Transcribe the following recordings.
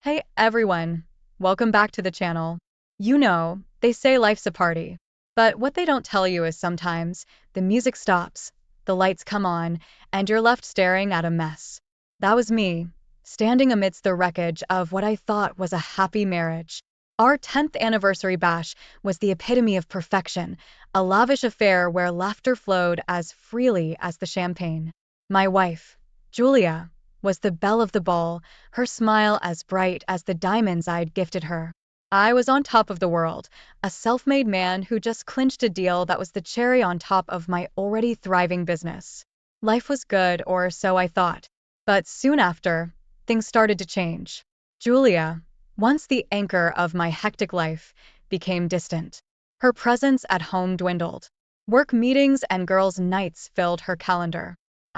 Hey everyone, welcome back to the channel. They say life's a party, but what they don't tell you is sometimes the music stops, the lights come on, and you're left staring at a mess. That was me, standing amidst the wreckage of what I thought was a happy marriage. Our 10th anniversary bash was the epitome of perfection, a lavish affair where laughter flowed as freely as the champagne. My wife, Julia, was the belle of the ball, her smile as bright as the diamonds I'd gifted her. I was on top of the world, a self-made man who just clinched a deal that was the cherry on top of my already thriving business. Life was good, or so I thought. But soon after, things started to change. Julia, once the anchor of my hectic life, became distant. Her presence at home dwindled. Work meetings and girls' nights filled her calendar.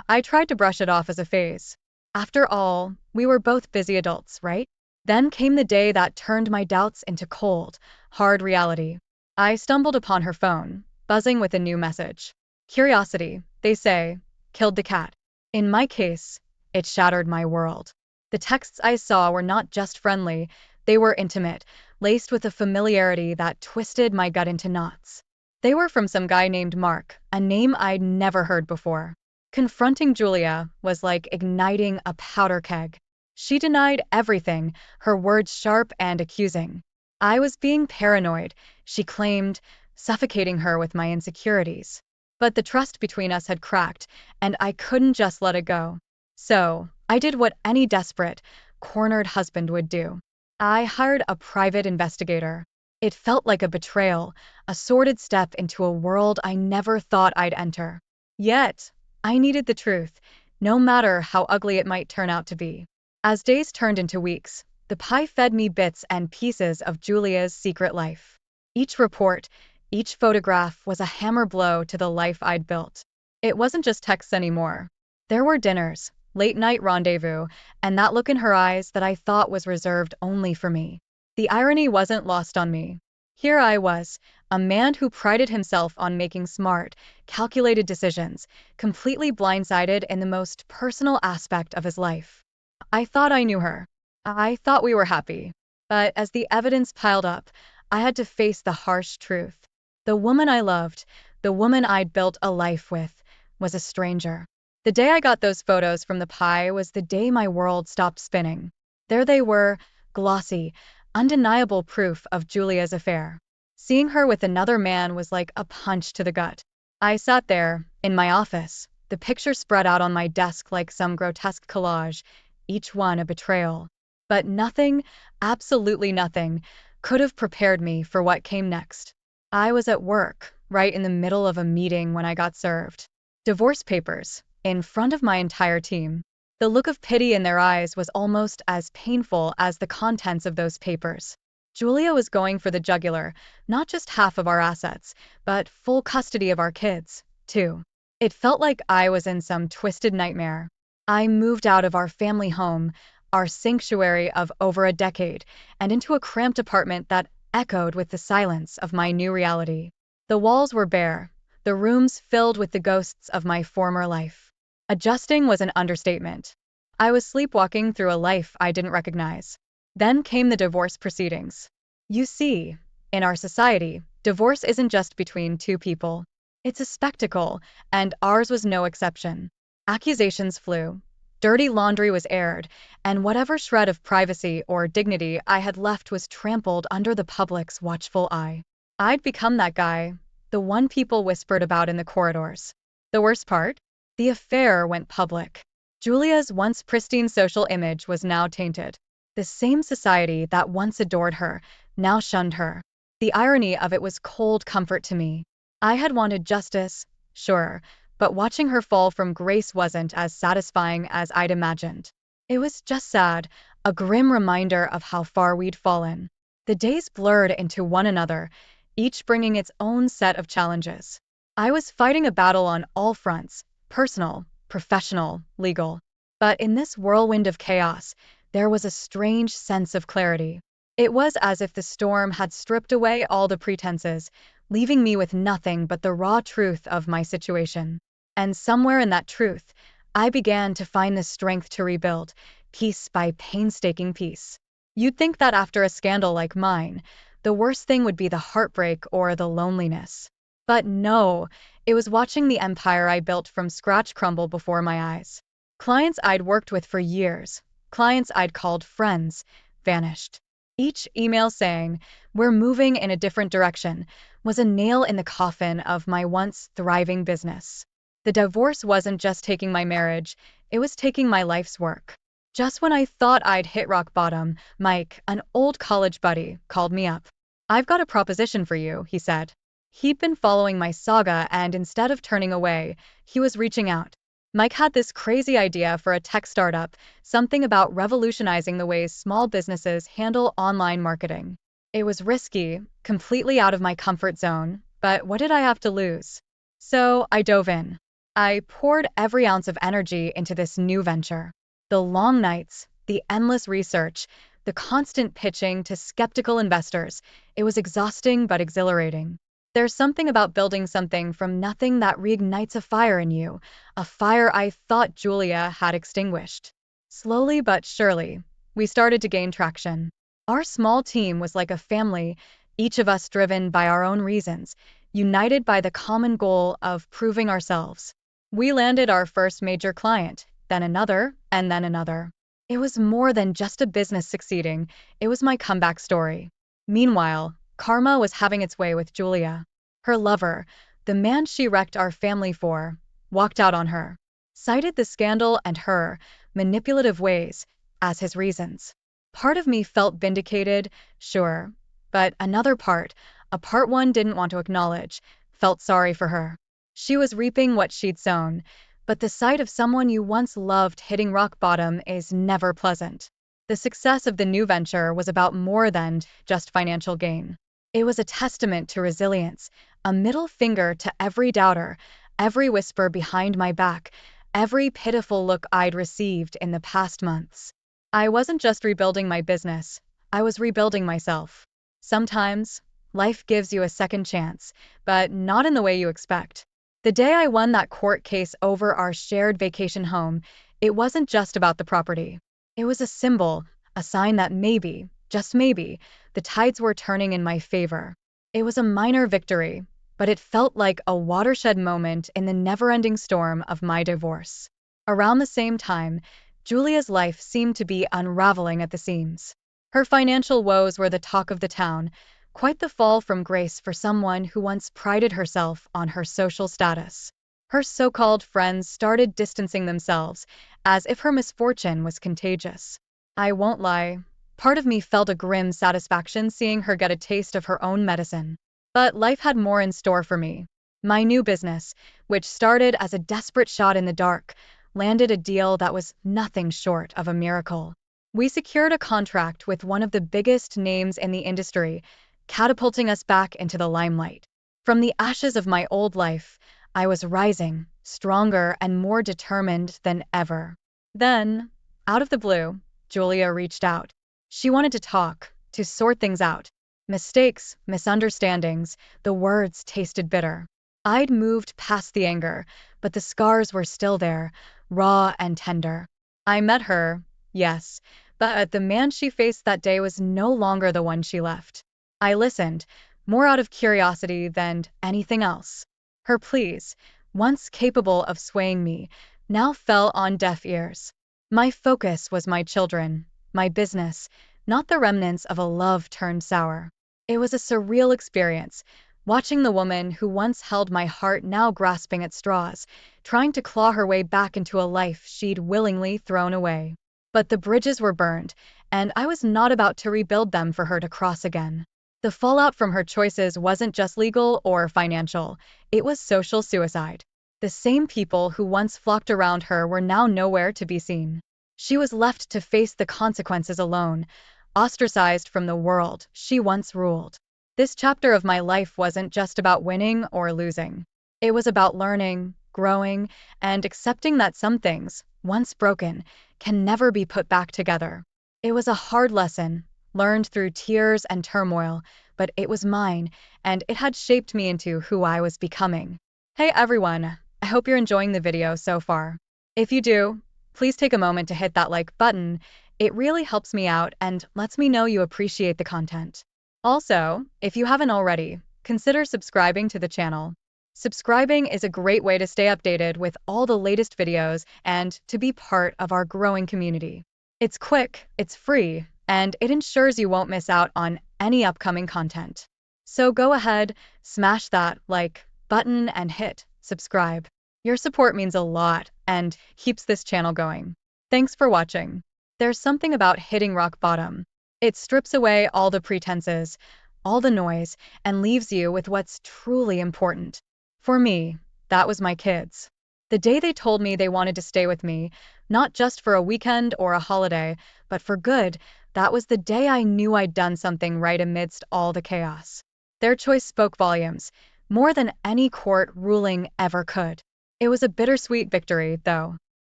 I tried to brush it off as a phase. After all, we were both busy adults, right? Then came the day that turned my doubts into cold, hard reality. I stumbled upon her phone, buzzing with a new message. Curiosity, they say, killed the cat. In my case, it shattered my world. The texts I saw were not just friendly, they were intimate, laced with a familiarity that twisted my gut into knots. They were from some guy named Mark, a name I'd never heard before. Confronting Julia was like igniting a powder keg. She denied everything, her words sharp and accusing. I was being paranoid, she claimed, suffocating her with my insecurities. But the trust between us had cracked, and I couldn't just let it go. So, I did what any desperate, cornered husband would do. I hired a private investigator. It felt like a betrayal, a sordid step into a world I never thought I'd enter. Yet, I needed the truth, no matter how ugly it might turn out to be. As days turned into weeks, the pie fed me bits and pieces of Julia's secret life. Each report, each photograph was a hammer blow to the life I'd built. It wasn't just texts anymore. There were dinners, late-night rendezvous, and that look in her eyes that I thought was reserved only for me. The irony wasn't lost on me. Here I was, a man who prided himself on making smart, calculated decisions, completely blindsided in the most personal aspect of his life. I thought I knew her. I thought we were happy. But as the evidence piled up, I had to face the harsh truth. The woman I loved, the woman I'd built a life with, was a stranger. The day I got those photos from the pie was the day my world stopped spinning. There they were, glossy, undeniable proof of Julia's affair. Seeing her with another man was like a punch to the gut. I sat there, in my office, the pictures spread out on my desk like some grotesque collage, each one a betrayal. But nothing, absolutely nothing, could have prepared me for what came next. I was at work, right in the middle of a meeting when I got served. Divorce papers, in front of my entire team. The look of pity in their eyes was almost as painful as the contents of those papers. Julia was going for the jugular, not just half of our assets, but full custody of our kids, too. It felt like I was in some twisted nightmare. I moved out of our family home, our sanctuary of over a decade, and into a cramped apartment that echoed with the silence of my new reality. The walls were bare, the rooms filled with the ghosts of my former life. Adjusting was an understatement. I was sleepwalking through a life I didn't recognize. Then came the divorce proceedings. You see, in our society, divorce isn't just between two people. It's a spectacle, and ours was no exception. Accusations flew, dirty laundry was aired, and whatever shred of privacy or dignity I had left was trampled under the public's watchful eye. I'd become that guy, the one people whispered about in the corridors. The worst part? The affair went public. Julia's once pristine social image was now tainted. The same society that once adored her, now shunned her. The irony of it was cold comfort to me. I had wanted justice, sure, but watching her fall from grace wasn't as satisfying as I'd imagined. It was just sad, a grim reminder of how far we'd fallen. The days blurred into one another, each bringing its own set of challenges. I was fighting a battle on all fronts, personal, professional, legal. But in this whirlwind of chaos, there was a strange sense of clarity. It was as if the storm had stripped away all the pretenses, leaving me with nothing but the raw truth of my situation. And somewhere in that truth, I began to find the strength to rebuild, piece by painstaking piece. You'd think that after a scandal like mine, the worst thing would be the heartbreak or the loneliness. But no, it was watching the empire I built from scratch crumble before my eyes. Clients I'd worked with for years, clients I'd called friends, vanished. Each email saying, "We're moving in a different direction," was a nail in the coffin of my once thriving business. The divorce wasn't just taking my marriage, it was taking my life's work. Just when I thought I'd hit rock bottom, Mike, an old college buddy, called me up. "I've got a proposition for you," he said. He'd been following my saga, and instead of turning away, he was reaching out. Mike had this crazy idea for a tech startup, something about revolutionizing the ways small businesses handle online marketing. It was risky, completely out of my comfort zone, but what did I have to lose? So I dove in. I poured every ounce of energy into this new venture. The long nights, the endless research, the constant pitching to skeptical investors. It was exhausting but exhilarating. There's something about building something from nothing that reignites a fire in you, a fire I thought Julia had extinguished. Slowly but surely, we started to gain traction. Our small team was like a family, each of us driven by our own reasons, united by the common goal of proving ourselves. We landed our first major client, then another, and then another. It was more than just a business succeeding, it was my comeback story. Meanwhile, karma was having its way with Julia. Her lover, the man she wrecked our family for, walked out on her, cited the scandal and her manipulative ways as his reasons. Part of me felt vindicated, sure, but another part, a part one didn't want to acknowledge, felt sorry for her. She was reaping what she'd sown, but the sight of someone you once loved hitting rock bottom is never pleasant. The success of the new venture was about more than just financial gain. It was a testament to resilience, a middle finger to every doubter, every whisper behind my back, every pitiful look I'd received in the past months. I wasn't just rebuilding my business, I was rebuilding myself. Sometimes, life gives you a second chance, but not in the way you expect. The day I won that court case over our shared vacation home, it wasn't just about the property. It was a symbol, a sign that maybe, just maybe, the tides were turning in my favor. It was a minor victory, but it felt like a watershed moment in the never-ending storm of my divorce. Around the same time, Julia's life seemed to be unraveling at the seams. Her financial woes were the talk of the town, quite the fall from grace for someone who once prided herself on her social status. Her so-called friends started distancing themselves, as if her misfortune was contagious. I won't lie, part of me felt a grim satisfaction seeing her get a taste of her own medicine. But life had more in store for me. My new business, which started as a desperate shot in the dark, landed a deal that was nothing short of a miracle. We secured a contract with one of the biggest names in the industry, catapulting us back into the limelight. From the ashes of my old life, I was rising, stronger and more determined than ever. Then, out of the blue, Julia reached out. She wanted to talk, to sort things out. Mistakes, misunderstandings, the words tasted bitter. I'd moved past the anger, but the scars were still there, raw and tender. I met her, yes, but the man she faced that day was no longer the one she left. I listened, more out of curiosity than anything else. Her pleas, once capable of swaying me, now fell on deaf ears. My focus was my children, my business, not the remnants of a love turned sour. It was a surreal experience, watching the woman who once held my heart now grasping at straws, trying to claw her way back into a life she'd willingly thrown away. But the bridges were burned, and I was not about to rebuild them for her to cross again. The fallout from her choices wasn't just legal or financial, it was social suicide. The same people who once flocked around her were now nowhere to be seen. She was left to face the consequences alone, ostracized from the world she once ruled. This chapter of my life wasn't just about winning or losing. It was about learning, growing, and accepting that some things, once broken, can never be put back together. It was a hard lesson, learned through tears and turmoil, but it was mine, and it had shaped me into who I was becoming. Hey everyone, I hope you're enjoying the video so far. If you do, please take a moment to hit that like button. It really helps me out and lets me know you appreciate the content. Also, if you haven't already, consider subscribing to the channel. Subscribing is a great way to stay updated with all the latest videos and to be part of our growing community. It's quick, it's free, and it ensures you won't miss out on any upcoming content. So go ahead, smash that like button and hit subscribe. Your support means a lot and keeps this channel going. Thanks for watching. There's something about hitting rock bottom. It strips away all the pretenses, all the noise, and leaves you with what's truly important. For me, that was my kids. The day they told me they wanted to stay with me, not just for a weekend or a holiday, but for good, that was the day I knew I'd done something right amidst all the chaos. Their choice spoke volumes, more than any court ruling ever could. It was a bittersweet victory, though.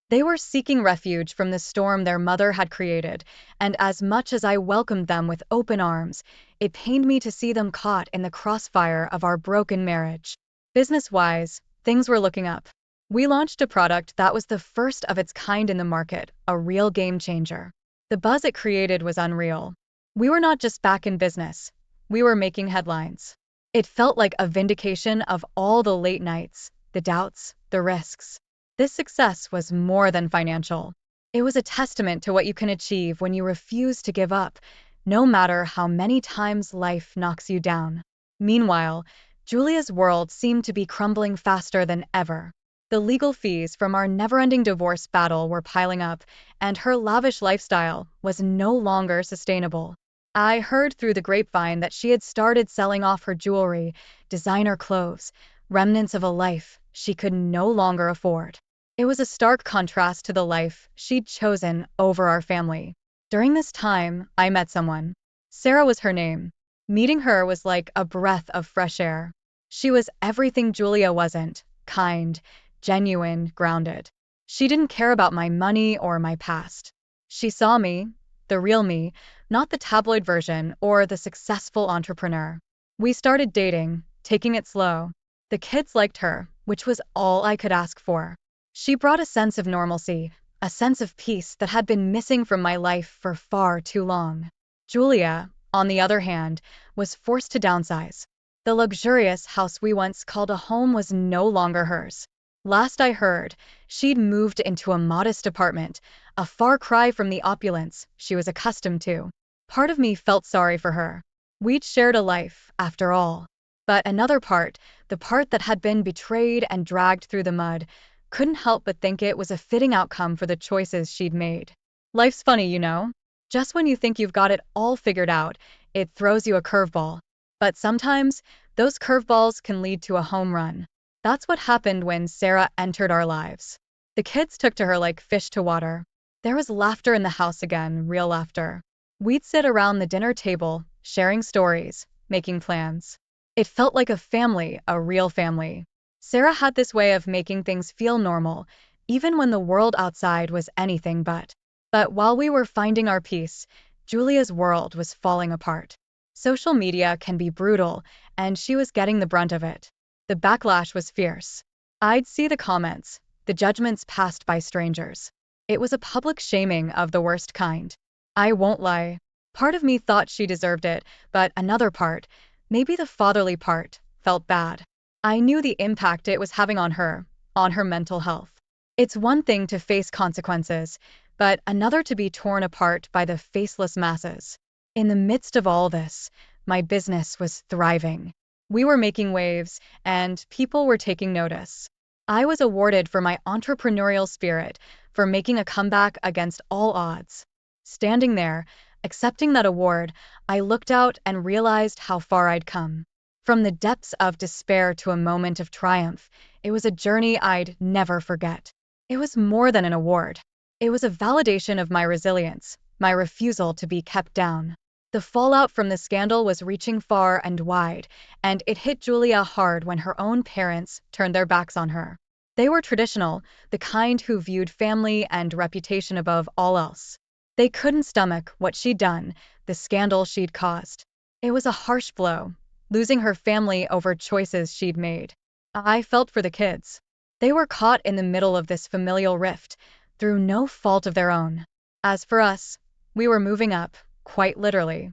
They were seeking refuge from the storm their mother had created, and as much as I welcomed them with open arms, it pained me to see them caught in the crossfire of our broken marriage. Business-wise, things were looking up. We launched a product that was the first of its kind in the market, a real game changer. The buzz it created was unreal. We were not just back in business, we were making headlines. It felt like a vindication of all the late nights, the doubts, the risks. This success was more than financial. It was a testament to what you can achieve when you refuse to give up, no matter how many times life knocks you down. Meanwhile, Julia's world seemed to be crumbling faster than ever. The legal fees from our never-ending divorce battle were piling up, and her lavish lifestyle was no longer sustainable. I heard through the grapevine that she had started selling off her jewelry, designer clothes, remnants of a life she could no longer afford. It was a stark contrast to the life she'd chosen over our family. During this time, I met someone. Sarah was her name. Meeting her was like a breath of fresh air. She was everything Julia wasn't: kind, genuine, grounded. She didn't care about my money or my past. She saw me, the real me, not the tabloid version or the successful entrepreneur. We started dating, taking it slow. The kids liked her, which was all I could ask for. She brought a sense of normalcy, a sense of peace that had been missing from my life for far too long. Julia, on the other hand, was forced to downsize. The luxurious house we once called a home was no longer hers. Last I heard, she'd moved into a modest apartment, a far cry from the opulence she was accustomed to. Part of me felt sorry for her. We'd shared a life, after all. But another part, the part that had been betrayed and dragged through the mud, couldn't help but think it was a fitting outcome for the choices she'd made. Life's funny, you know? Just when you think you've got it all figured out, it throws you a curveball. But sometimes, those curveballs can lead to a home run. That's what happened when Sarah entered our lives. The kids took to her like fish to water. There was laughter in the house again, real laughter. We'd sit around the dinner table, sharing stories, making plans. It felt like a family, a real family. Sarah had this way of making things feel normal, even when the world outside was anything but. But while we were finding our peace, Julia's world was falling apart. Social media can be brutal, and she was getting the brunt of it. The backlash was fierce. I'd see the comments, the judgments passed by strangers. It was a public shaming of the worst kind. I won't lie. Part of me thought she deserved it, but another part, maybe the fatherly part, felt bad. I knew the impact it was having on her mental health. It's one thing to face consequences, but another to be torn apart by the faceless masses. In the midst of all this, my business was thriving. We were making waves, and people were taking notice. I was awarded for my entrepreneurial spirit, for making a comeback against all odds. Standing there, accepting that award, I looked out and realized how far I'd come. From the depths of despair to a moment of triumph, it was a journey I'd never forget. It was more than an award. It was a validation of my resilience, my refusal to be kept down. The fallout from the scandal was reaching far and wide, and it hit Julia hard when her own parents turned their backs on her. They were traditional, the kind who viewed family and reputation above all else. They couldn't stomach what she'd done, the scandal she'd caused. It was a harsh blow, losing her family over choices she'd made. I felt for the kids. They were caught in the middle of this familial rift, through no fault of their own. As for us, We were moving up, quite literally.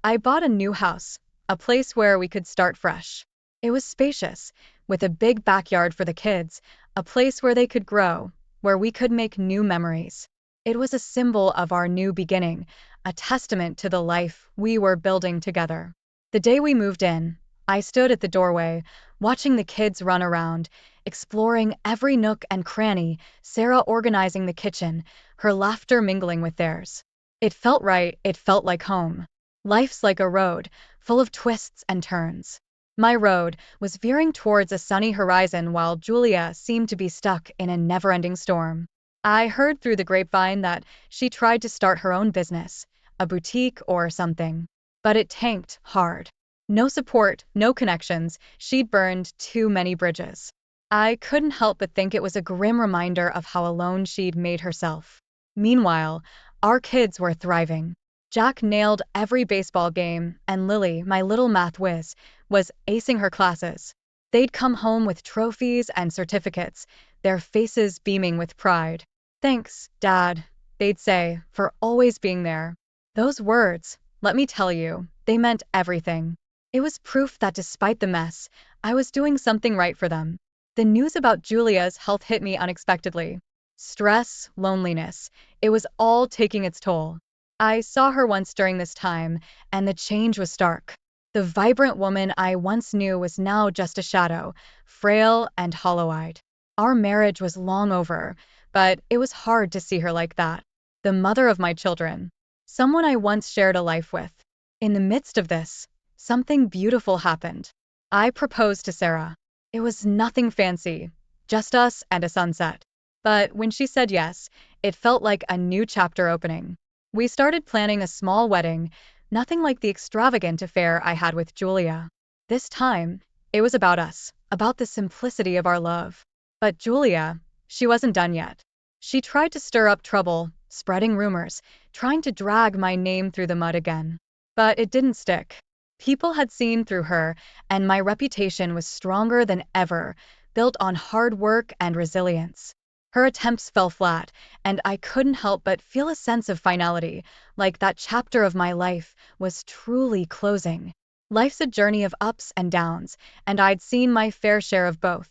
I bought a new house, a place where we could start fresh. It was spacious, with a big backyard for the kids, a place where they could grow, where we could make new memories. It was a symbol of our new beginning, a testament to the life we were building together. The day we moved in, I stood at the doorway, watching the kids run around, exploring every nook and cranny, Sarah organizing the kitchen, her laughter mingling with theirs. It felt right, it felt like home. Life's like a road, full of twists and turns. My road was veering towards a sunny horizon while Julia seemed to be stuck in a never-ending storm. I heard through the grapevine that she tried to start her own business, a boutique or something. But it tanked hard. No support, no connections, she'd burned too many bridges. I couldn't help but think it was a grim reminder of how alone she'd made herself. Meanwhile, our kids were thriving. Jack nailed every baseball game, and Lily, my little math whiz, was acing her classes. They'd come home with trophies and certificates, their faces beaming with pride. "Thanks, Dad," they'd say, "for always being there." Those words, let me tell you, they meant everything. It was proof that despite the mess, I was doing something right for them. The news about Julia's health hit me unexpectedly. Stress, loneliness, it was all taking its toll. I saw her once during this time, and the change was stark. The vibrant woman I once knew was now just a shadow, frail and hollow-eyed. Our marriage was long over, but it was hard to see her like that. The mother of my children. Someone I once shared a life with. In the midst of this, something beautiful happened. I proposed to Sarah. It was nothing fancy, just us and a sunset. But when she said yes, it felt like a new chapter opening. We started planning a small wedding, nothing like the extravagant affair I had with Julia. This time, it was about us, about the simplicity of our love. But Julia, she wasn't done yet. She tried to stir up trouble, spreading rumors, trying to drag my name through the mud again. But it didn't stick. People had seen through her, and my reputation was stronger than ever, built on hard work and resilience. Her attempts fell flat, and I couldn't help but feel a sense of finality, like that chapter of my life was truly closing. Life's a journey of ups and downs, and I'd seen my fair share of both.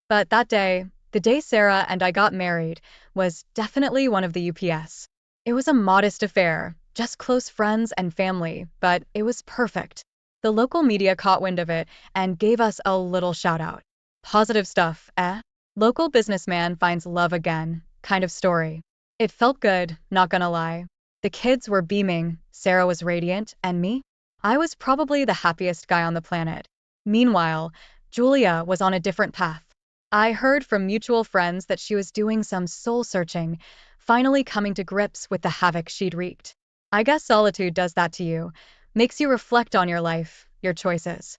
But that day, the day Sarah and I got married, was definitely one of the UPS. It was a modest affair, just close friends and family, but it was perfect. The local media caught wind of it and gave us a little shout out. Positive stuff, eh? Local businessman finds love again, kind of story. It felt good, not gonna lie. The kids were beaming, Sarah was radiant, and me? I was probably the happiest guy on the planet. Meanwhile, Julia was on a different path. I heard from mutual friends that she was doing some soul searching, finally coming to grips with the havoc she'd wreaked. I guess solitude does that to you, makes you reflect on your life, your choices.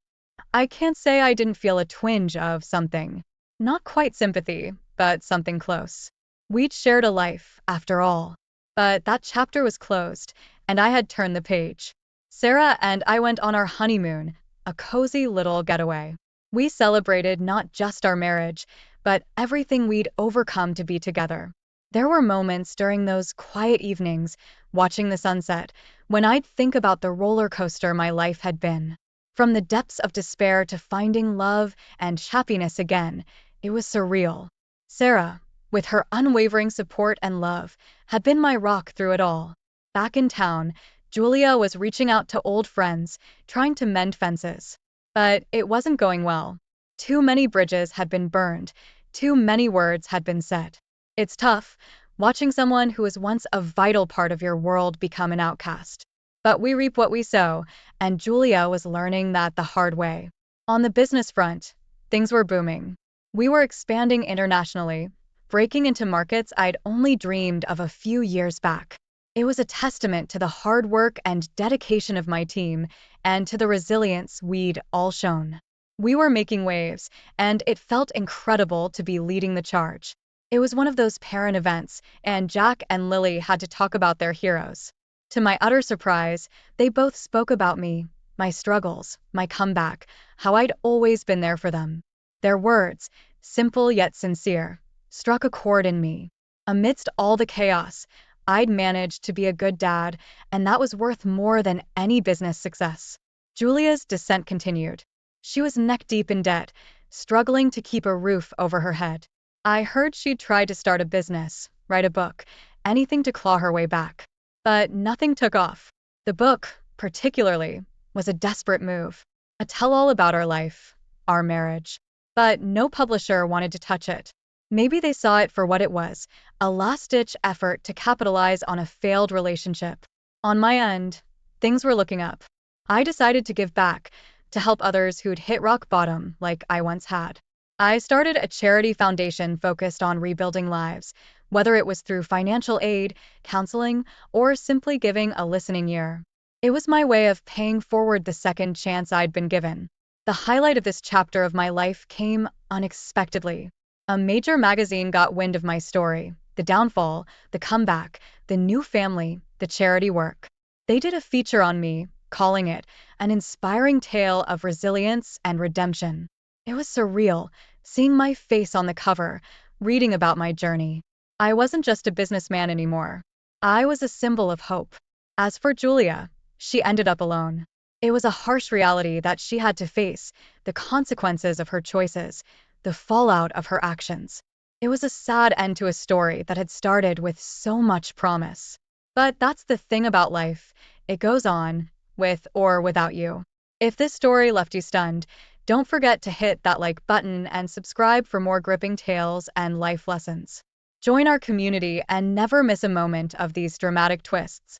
I can't say I didn't feel a twinge of something. Not quite sympathy, but something close. We'd shared a life, after all. But that chapter was closed, and I had turned the page. Sarah and I went on our honeymoon, a cozy little getaway. We celebrated not just our marriage, but everything we'd overcome to be together. There were moments during those quiet evenings, watching the sunset, when I'd think about the roller coaster my life had been. From the depths of despair to finding love and happiness again, it was surreal. Sarah, with her unwavering support and love, had been my rock through it all. Back in town, Julia was reaching out to old friends, trying to mend fences. But it wasn't going well. Too many bridges had been burned, too many words had been said. It's tough, watching someone who was once a vital part of your world become an outcast. But we reap what we sow, and Julia was learning that the hard way. On the business front, things were booming. We were expanding internationally, breaking into markets I'd only dreamed of a few years back. It was a testament to the hard work and dedication of my team, and to the resilience we'd all shown. We were making waves, and it felt incredible to be leading the charge. It was one of those parent events, and Jack and Lily had to talk about their heroes. To my utter surprise, they both spoke about me, my struggles, my comeback, how I'd always been there for them. Their words, simple yet sincere, struck a chord in me. Amidst all the chaos, I'd managed to be a good dad, and that was worth more than any business success. Julia's descent continued. She was neck-deep in debt, struggling to keep a roof over her head. I heard she'd tried to start a business, write a book, anything to claw her way back. But nothing took off. The book, particularly, was a desperate move. A tell-all about our life, our marriage. But no publisher wanted to touch it. Maybe they saw it for what it was, a last-ditch effort to capitalize on a failed relationship. On my end, things were looking up. I decided to give back, to help others who'd hit rock bottom like I once had. I started a charity foundation focused on rebuilding lives, whether it was through financial aid, counseling, or simply giving a listening ear. It was my way of paying forward the second chance I'd been given. The highlight of this chapter of my life came unexpectedly. A major magazine got wind of my story, the downfall, the comeback, the new family, the charity work. They did a feature on me, calling it an inspiring tale of resilience and redemption. It was surreal, seeing my face on the cover, reading about my journey. I wasn't just a businessman anymore. I was a symbol of hope. As for Julia, she ended up alone. It was a harsh reality that she had to face, the consequences of her choices, the fallout of her actions. It was a sad end to a story that had started with so much promise. But that's the thing about life. It goes on, with or without you. If this story left you stunned, don't forget to hit that like button and subscribe for more gripping tales and life lessons. Join our community and never miss a moment of these dramatic twists.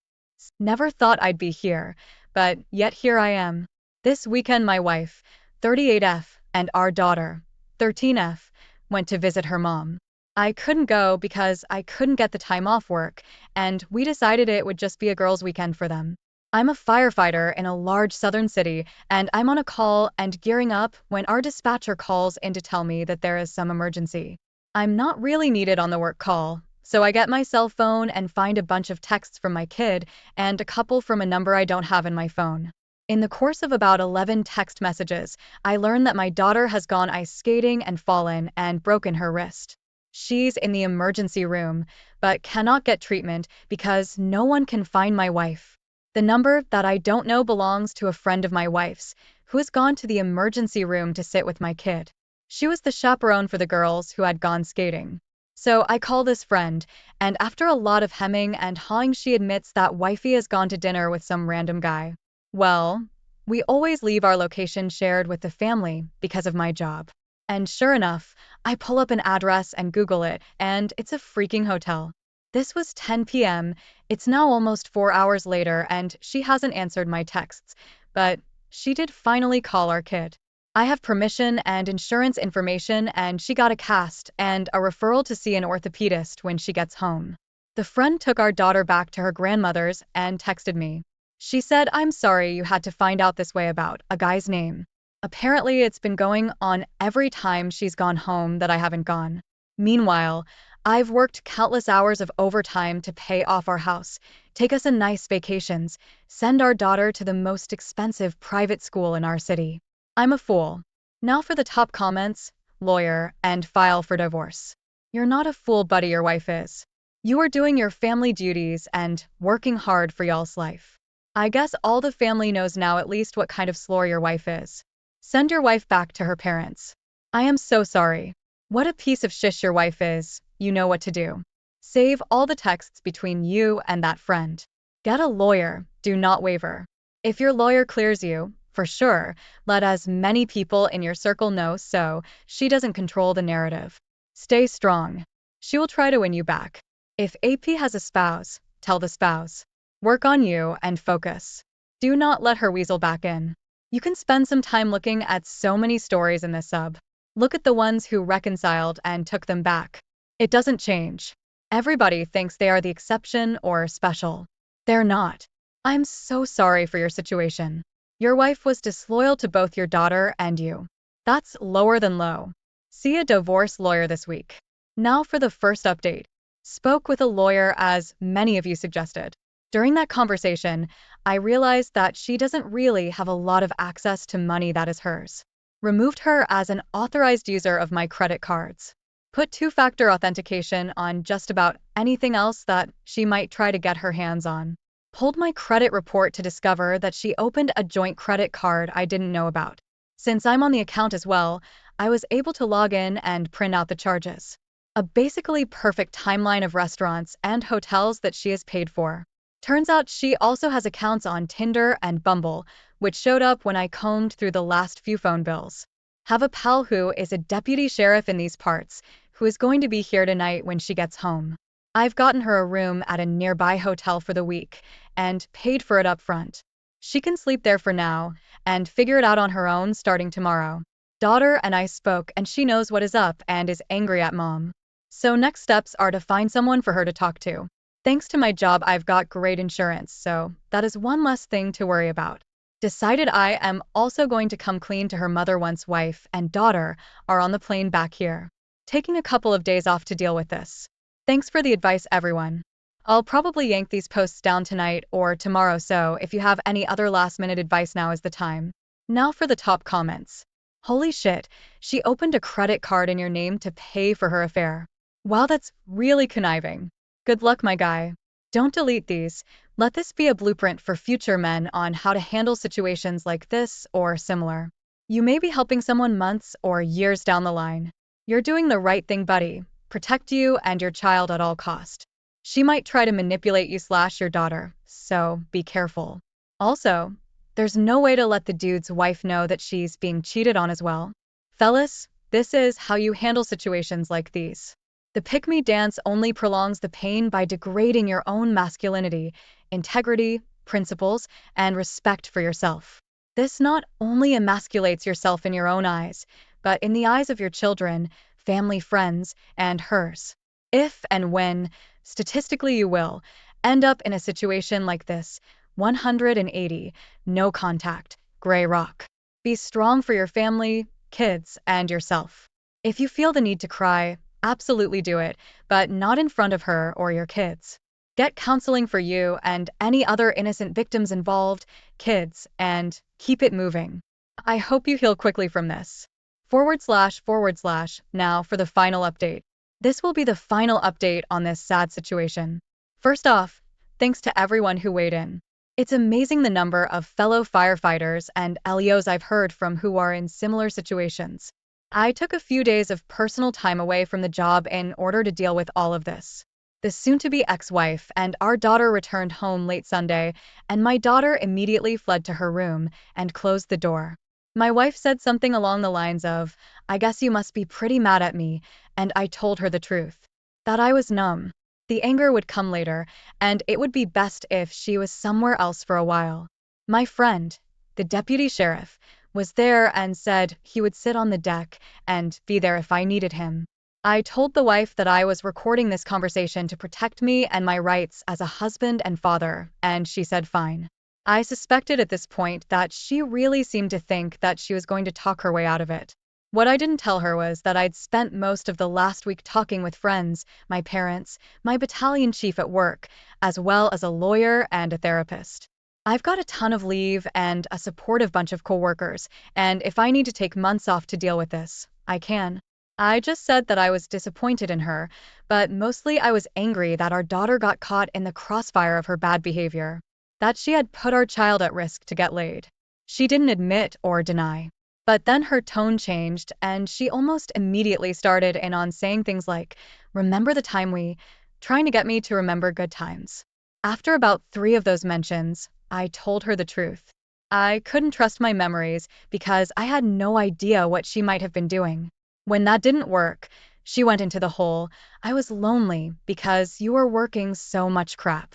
Never thought I'd be here, but yet here I am. This weekend my wife, 38F, and our daughter, 13F, went to visit her mom. I couldn't go because I couldn't get the time off work, and we decided it would just be a girls' weekend for them. I'm a firefighter in a large southern city, and I'm on a call and gearing up when our dispatcher calls in to tell me that there is some emergency. I'm not really needed on the work call, so I get my cell phone and find a bunch of texts from my kid and a couple from a number I don't have in my phone. In the course of about 11 text messages, I learn that my daughter has gone ice skating and fallen and broken her wrist. She's in the emergency room, but cannot get treatment because no one can find my wife. The number that I don't know belongs to a friend of my wife's, who has gone to the emergency room to sit with my kid. She was the chaperone for the girls who had gone skating. So I call this friend, and after a lot of hemming and hawing she admits that wifey has gone to dinner with some random guy. Well, we always leave our location shared with the family because of my job. And sure enough, I pull up an address and Google it, and it's a freaking hotel. This was 10 p.m., it's now almost 4 hours later, and she hasn't answered my texts, but she did finally call our kid. I have permission and insurance information, and she got a cast and a referral to see an orthopedist when she gets home. The friend took our daughter back to her grandmother's and texted me. She said, "I'm sorry you had to find out this way about a guy's name. Apparently it's been going on every time she's gone home that I haven't gone. Meanwhile, I've worked countless hours of overtime to pay off our house, take us on nice vacations, send our daughter to the most expensive private school in our city. I'm a fool." Now for the top comments, lawyer, and file for divorce. You're not a fool, buddy, your wife is. You are doing your family duties and working hard for y'all's life. I guess all the family knows now at least what kind of slore your wife is. Send your wife back to her parents. I am so sorry. What a piece of shish your wife is. You know what to do. Save all the texts between you and that friend. Get a lawyer, do not waver. If your lawyer clears you, for sure, let as many people in your circle know so she doesn't control the narrative. Stay strong. She will try to win you back. If AP has a spouse, tell the spouse. Work on you and focus. Do not let her weasel back in. You can spend some time looking at so many stories in this sub. Look at the ones who reconciled and took them back. It doesn't change. Everybody thinks they are the exception or special. They're not. I'm so sorry for your situation. Your wife was disloyal to both your daughter and you. That's lower than low. See a divorce lawyer this week. Now for the first update. Spoke with a lawyer as many of you suggested. During that conversation, I realized that she doesn't really have a lot of access to money that is hers. Removed her as an authorized user of my credit cards. Put two-factor authentication on just about anything else that she might try to get her hands on. Pulled my credit report to discover that she opened a joint credit card I didn't know about. Since I'm on the account as well, I was able to log in and print out the charges. A basically perfect timeline of restaurants and hotels that she has paid for. Turns out she also has accounts on Tinder and Bumble, which showed up when I combed through the last few phone bills. Have a pal who is a deputy sheriff in these parts, who is going to be here tonight when she gets home. I've gotten her a room at a nearby hotel for the week, and paid for it up front. She can sleep there for now, and figure it out on her own starting tomorrow. Daughter and I spoke and she knows what is up and is angry at mom. So next steps are to find someone for her to talk to. Thanks to my job I've got great insurance, so that is one less thing to worry about. Decided I am also going to come clean to her mother once wife and daughter are on the plane back here. Taking a couple of days off to deal with this. Thanks for the advice, everyone. I'll probably yank these posts down tonight or tomorrow, so if you have any other last-minute advice, now is the time. Now for the top comments. Holy shit, she opened a credit card in your name to pay for her affair. Wow, that's really conniving. Good luck, my guy. Don't delete these. Let this be a blueprint for future men on how to handle situations like this or similar. You may be helping someone months or years down the line. You're doing the right thing, buddy. Protect you and your child at all cost. She might try to manipulate you / your daughter, so be careful. Also, there's no way to let the dude's wife know that she's being cheated on as well. Fellas, this is how you handle situations like these. The pick-me dance only prolongs the pain by degrading your own masculinity, integrity, principles, and respect for yourself. This not only emasculates yourself in your own eyes, but in the eyes of your children, family, friends, and hers. If and when, statistically you will, end up in a situation like this, 180, no contact, gray rock. Be strong for your family, kids, and yourself. If you feel the need to cry, absolutely do it, but not in front of her or your kids. Get counseling for you and any other innocent victims involved, kids, and keep it moving. I hope you heal quickly from this. // Now for the final update. This will be the final update on this sad situation. First off, thanks to everyone who weighed in. It's amazing the number of fellow firefighters and LEOs I've heard from who are in similar situations. I took a few days of personal time away from the job in order to deal with all of this. The soon-to-be ex-wife and our daughter returned home late Sunday, and my daughter immediately fled to her room and closed the door. My wife said something along the lines of, "I guess you must be pretty mad at me," and I told her the truth. That I was numb. The anger would come later, and it would be best if she was somewhere else for a while. My friend, the deputy sheriff, was there and said he would sit on the deck and be there if I needed him. I told the wife that I was recording this conversation to protect me and my rights as a husband and father, and she said fine. I suspected at this point that she really seemed to think that she was going to talk her way out of it. What I didn't tell her was that I'd spent most of the last week talking with friends, my parents, my battalion chief at work, as well as a lawyer and a therapist. I've got a ton of leave and a supportive bunch of coworkers, and if I need to take months off to deal with this, I can. I just said that I was disappointed in her, but mostly I was angry that our daughter got caught in the crossfire of her bad behavior. That she had put our child at risk to get laid. She didn't admit or deny. But then her tone changed, and she almost immediately started in on saying things like, "Remember the time we," trying to get me to remember good times. After about 3 of those mentions, I told her the truth. I couldn't trust my memories because I had no idea what she might have been doing. When that didn't work, she went into the hole. "I was lonely because you were working so much crap."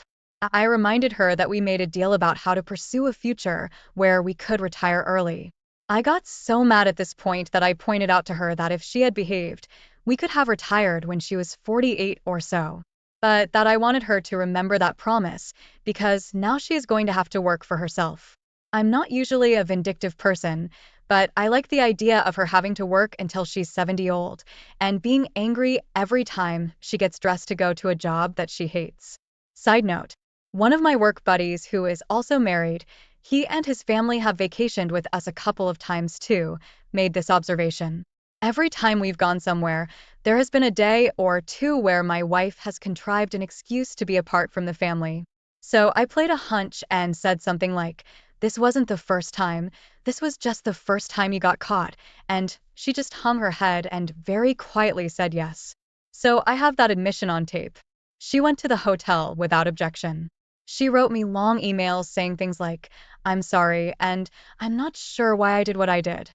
I reminded her that we made a deal about how to pursue a future where we could retire early. I got so mad at this point that I pointed out to her that if she had behaved, we could have retired when she was 48 or so. But that I wanted her to remember that promise, because now she is going to have to work for herself. I'm not usually a vindictive person, but I like the idea of her having to work until she's 70 old, and being angry every time she gets dressed to go to a job that she hates. Side note. One of my work buddies who is also married, he and his family have vacationed with us a couple of times too, made this observation. Every time we've gone somewhere, there has been a day or two where my wife has contrived an excuse to be apart from the family. So I played a hunch and said something like, "This wasn't the first time, this was just the first time you got caught," and she just hung her head and very quietly said yes. So I have that admission on tape. She went to the hotel without objection. She wrote me long emails saying things like, "I'm sorry," and "I'm not sure why I did what I did."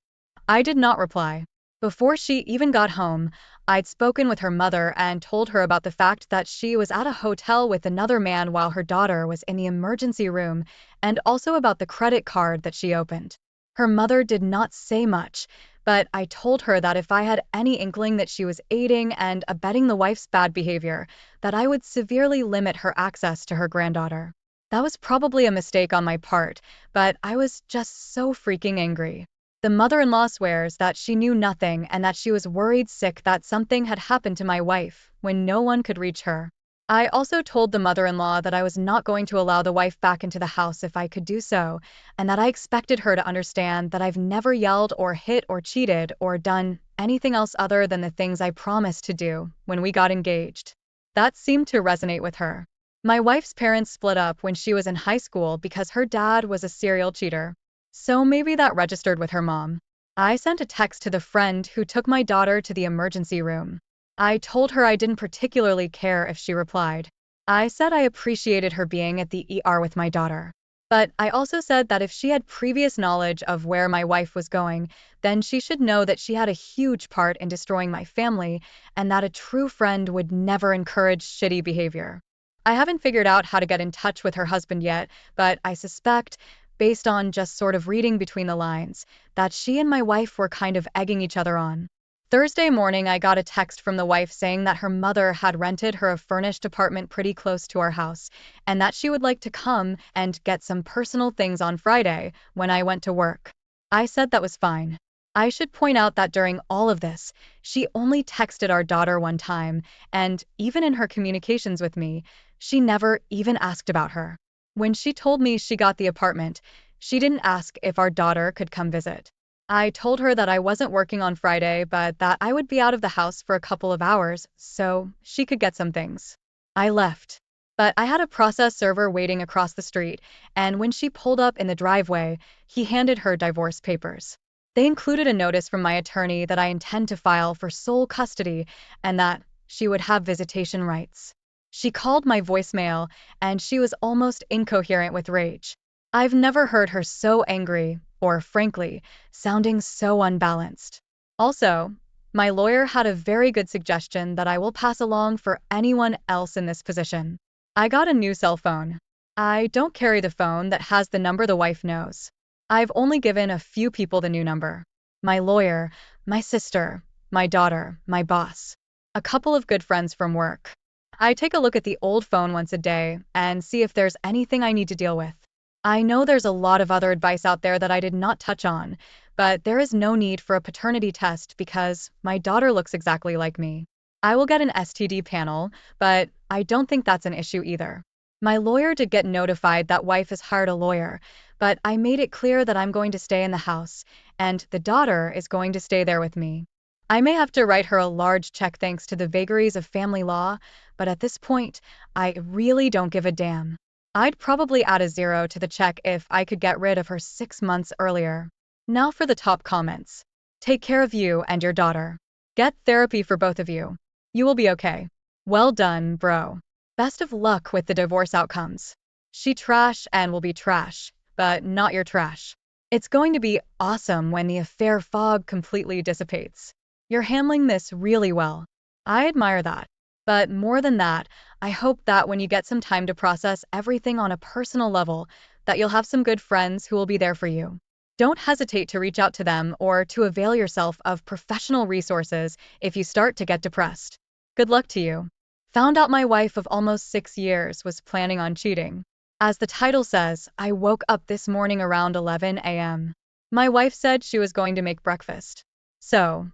I did not reply. Before she even got home, I'd spoken with her mother and told her about the fact that she was at a hotel with another man while her daughter was in the emergency room, and also about the credit card that she opened. Her mother did not say much, but I told her that if I had any inkling that she was aiding and abetting the wife's bad behavior, that I would severely limit her access to her granddaughter. That was probably a mistake on my part, but I was just so freaking angry. The mother-in-law swears that she knew nothing and that she was worried sick that something had happened to my wife when no one could reach her. I also told the mother-in-law that I was not going to allow the wife back into the house if I could do so, and that I expected her to understand that I've never yelled or hit or cheated or done anything else other than the things I promised to do when we got engaged. That seemed to resonate with her. My wife's parents split up when she was in high school because her dad was a serial cheater. So maybe that registered with her mom. I sent a text to the friend who took my daughter to the emergency room. I told her I didn't particularly care if she replied. I said I appreciated her being at the ER with my daughter. But I also said that if she had previous knowledge of where my wife was going, then she should know that she had a huge part in destroying my family and that a true friend would never encourage shitty behavior. I haven't figured out how to get in touch with her husband yet, but I suspect, based on just sort of reading between the lines, that she and my wife were kind of egging each other on. Thursday morning, I got a text from the wife saying that her mother had rented her a furnished apartment pretty close to our house, and that she would like to come and get some personal things on Friday when I went to work. I said that was fine. I should point out that during all of this, she only texted our daughter one time, and even in her communications with me, she never even asked about her. When she told me she got the apartment, she didn't ask if our daughter could come visit. I told her that I wasn't working on Friday, but that I would be out of the house for a couple of hours, so she could get some things. I left. But I had a process server waiting across the street, and when she pulled up in the driveway, he handed her divorce papers. They included a notice from my attorney that I intend to file for sole custody and that she would have visitation rights. She called my voicemail, and she was almost incoherent with rage. I've never heard her so angry, or frankly, sounding so unbalanced. Also, my lawyer had a very good suggestion that I will pass along for anyone else in this position. I got a new cell phone. I don't carry the phone that has the number the wife knows. I've only given a few people the new number. My lawyer, my sister, my daughter, my boss, a couple of good friends from work. I take a look at the old phone once a day and see if there's anything I need to deal with. I know there's a lot of other advice out there that I did not touch on, but there is no need for a paternity test because my daughter looks exactly like me. I will get an STD panel, but I don't think that's an issue either. My lawyer did get notified that wife has hired a lawyer, but I made it clear that I'm going to stay in the house, and the daughter is going to stay there with me. I may have to write her a large check thanks to the vagaries of family law, but at this point, I really don't give a damn. I'd probably add a zero to the check if I could get rid of her 6 months earlier. Now for the top comments. Take care of you and your daughter. Get therapy for both of you. You will be okay. Well done, bro. Best of luck with the divorce outcomes. She trash and will be trash, but not your trash. It's going to be awesome when the affair fog completely dissipates. You're handling this really well. I admire that. But more than that, I hope that when you get some time to process everything on a personal level, that you'll have some good friends who will be there for you. Don't hesitate to reach out to them or to avail yourself of professional resources if you start to get depressed. Good luck to you. Found out my wife of almost 6 years was planning on cheating. As the title says, I woke up this morning around 11 a.m. My wife said she was going to make breakfast. So,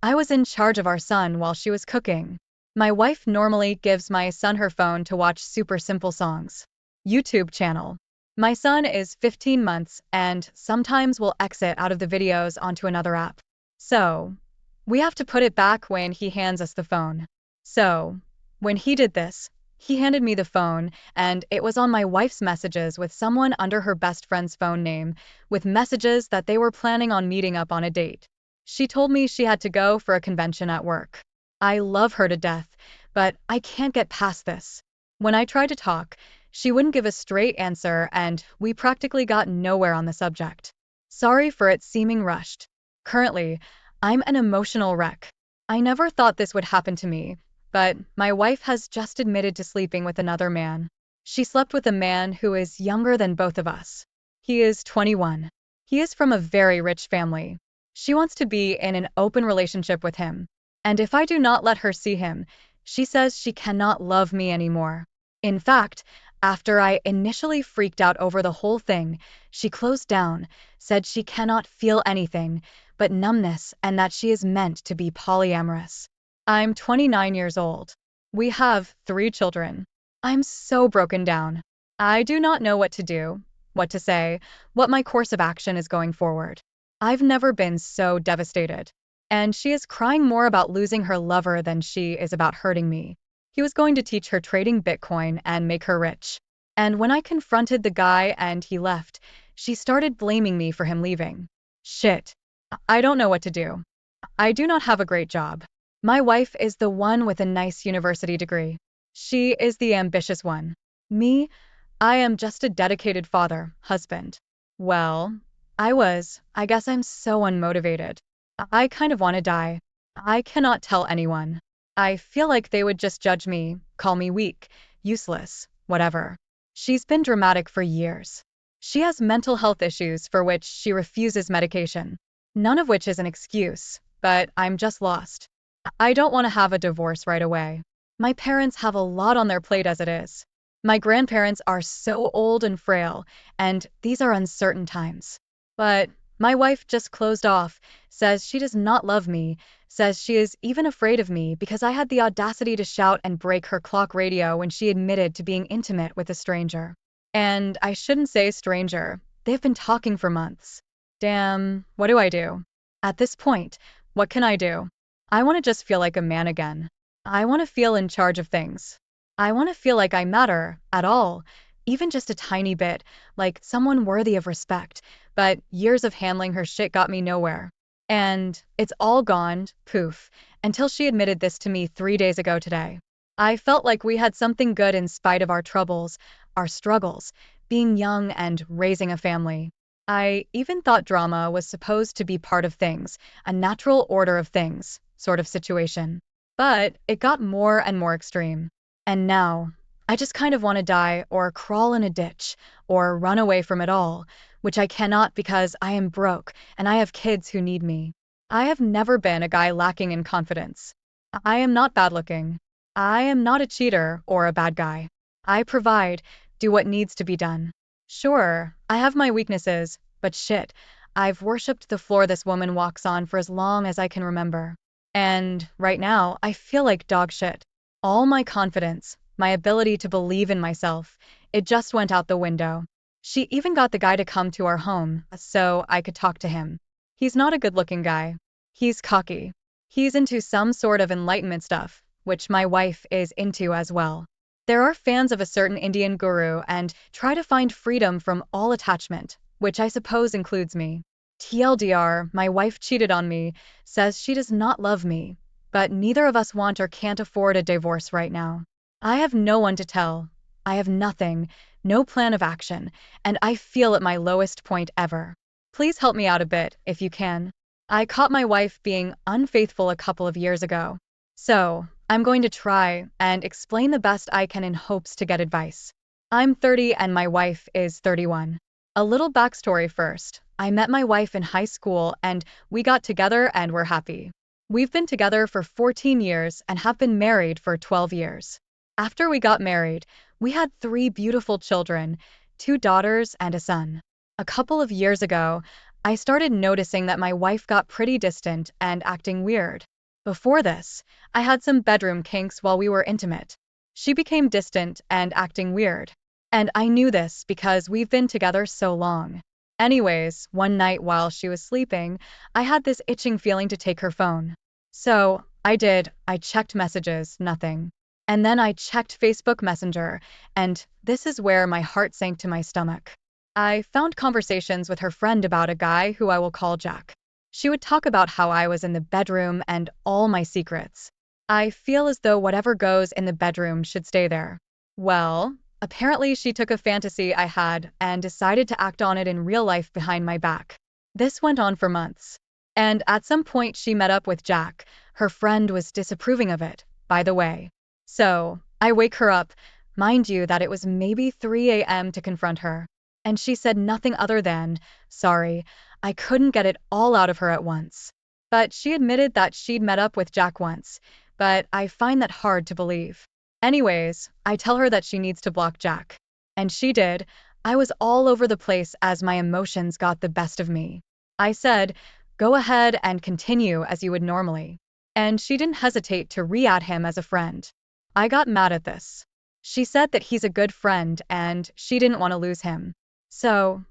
I was in charge of our son while she was cooking. My wife normally gives my son her phone to watch super simple songs. YouTube channel. My son is 15 months and sometimes will exit out of the videos onto another app. So, We have to put it back when he hands us the phone. So, when he did this, he handed me the phone, and it was on my wife's messages with someone under her best friend's phone name, with messages that they were planning on meeting up on a date. She told me she had to go for a convention at work. I love her to death, but I can't get past this. When I tried to talk, she wouldn't give a straight answer, and we practically got nowhere on the subject. Sorry for it seeming rushed. Currently, I'm an emotional wreck. I never thought this would happen to me, but my wife has just admitted to sleeping with another man. She slept with a man who is younger than both of us. He is 21. He is from a very rich family. She wants to be in an open relationship with him. And if I do not let her see him, she says she cannot love me anymore. In fact, after I initially freaked out over the whole thing, she closed down, said she cannot feel anything but numbness and that she is meant to be polyamorous. I'm 29 years old. We have 3 children. I'm so broken down. I do not know what to do, what to say, what my course of action is going forward. I've never been so devastated. And she is crying more about losing her lover than she is about hurting me. He was going to teach her trading Bitcoin and make her rich. And when I confronted the guy and he left, she started blaming me for him leaving. Shit. I don't know what to do. I do not have a great job. My wife is the one with a nice university degree. She is the ambitious one. Me, I am just a dedicated father, husband. Well, I guess I'm so unmotivated. I kind of want to die. I cannot tell anyone. I feel like they would just judge me, call me weak, useless, whatever. She's been dramatic for years. She has mental health issues for which she refuses medication. None of which is an excuse, but I'm just lost. I don't want to have a divorce right away. My parents have a lot on their plate as it is. My grandparents are so old and frail, and these are uncertain times. But my wife just closed off, says she does not love me, says she is even afraid of me because I had the audacity to shout and break her clock radio when she admitted to being intimate with a stranger. And I shouldn't say stranger, they've been talking for months. Damn, what do I do? At this point, what can I do? I want to just feel like a man again. I want to feel in charge of things. I want to feel like I matter, at all, even just a tiny bit, like someone worthy of respect, but years of handling her shit got me nowhere. And it's all gone, poof, until she admitted this to me 3 days ago today. I felt like we had something good in spite of our troubles, our struggles, being young and raising a family. I even thought drama was supposed to be part of things, a natural order of things, sort of situation. But it got more and more extreme. And now, I just kind of want to die or crawl in a ditch or run away from it all, which I cannot because I am broke and I have kids who need me. I have never been a guy lacking in confidence. I am not bad looking. I am not a cheater or a bad guy. I provide, do what needs to be done. Sure, I have my weaknesses, but shit, I've worshipped the floor this woman walks on for as long as I can remember. And right now, I feel like dog shit. All my confidence, my ability to believe in myself, it just went out the window. She even got the guy to come to our home so I could talk to him. He's not a good-looking guy. He's cocky. He's into some sort of enlightenment stuff, which my wife is into as well. There are fans of a certain Indian guru and try to find freedom from all attachment, which I suppose includes me. TLDR, my wife cheated on me, says she does not love me, but neither of us want or can't afford a divorce right now. I have no one to tell. I have nothing, no plan of action, and I feel at my lowest point ever. Please help me out a bit, if you can. I caught my wife being unfaithful a couple of years ago. So, I'm going to try and explain the best I can in hopes to get advice. I'm 30 and my wife is 31. A little backstory first. I met my wife in high school and we got together and we're happy. We've been together for 14 years and have been married for 12 years. After we got married, we had 3 beautiful children, 2 daughters and a son. A couple of years ago, I started noticing that my wife got pretty distant and acting weird. Before this, I had some bedroom kinks while we were intimate. She became distant and acting weird. And I knew this because we've been together so long. Anyways, one night while she was sleeping, I had this itching feeling to take her phone. So I did. I checked messages, nothing. And then I checked Facebook Messenger, and this is where my heart sank to my stomach. I found conversations with her friend about a guy who I will call Jack. She would talk about how I was in the bedroom and all my secrets. I feel as though whatever goes in the bedroom should stay there. Well, apparently she took a fantasy I had and decided to act on it in real life behind my back. This went on for months. And at some point she met up with Jack. Her friend was disapproving of it, by the way. So, I wake her up, mind you that it was maybe 3 a.m. to confront her. And she said nothing other than, sorry, I couldn't get it all out of her at once. But she admitted that she'd met up with Jack once, but I find that hard to believe. Anyways, I tell her that she needs to block Jack. And she did. I was all over the place as my emotions got the best of me. I said, go ahead and continue as you would normally. And she didn't hesitate to re-add him as a friend. I got mad at this. She said that he's a good friend and she didn't want to lose him. So,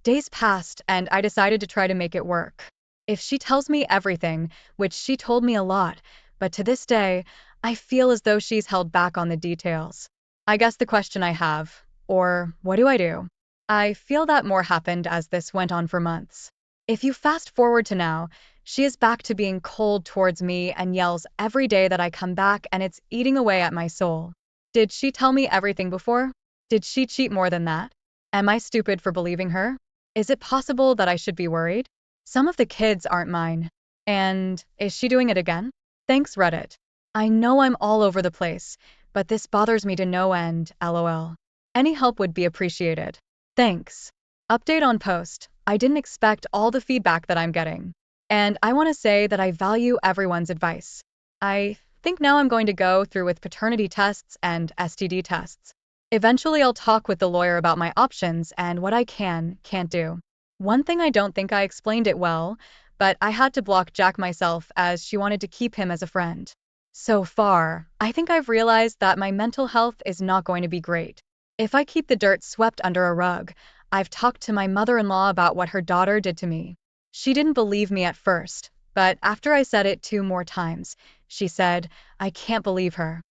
days passed and I decided to try to make it work. If she tells me everything, which she told me a lot, but to this day, I feel as though she's held back on the details. I guess the question I have, or what do I do? I feel that more happened as this went on for months. If you fast forward to now, she is back to being cold towards me and yells every day that I come back and it's eating away at my soul. Did she tell me everything before? Did she cheat more than that? Am I stupid for believing her? Is it possible that I should be worried? Some of the kids aren't mine. And is she doing it again? Thanks, Reddit. I know I'm all over the place, but this bothers me to no end, lol. Any help would be appreciated. Thanks. Update on post. I didn't expect all the feedback that I'm getting. And I want to say that I value everyone's advice. I think now I'm going to go through with paternity tests and STD tests. Eventually I'll talk with the lawyer about my options and what I can't do. One thing I don't think I explained it well, but I had to block Jack myself as she wanted to keep him as a friend. So far, I think I've realized that my mental health is not going to be great. If I keep the dirt swept under a rug, I've talked to my mother-in-law about what her daughter did to me. She didn't believe me at first, but after I said it 2 more times, she said, I can't believe her.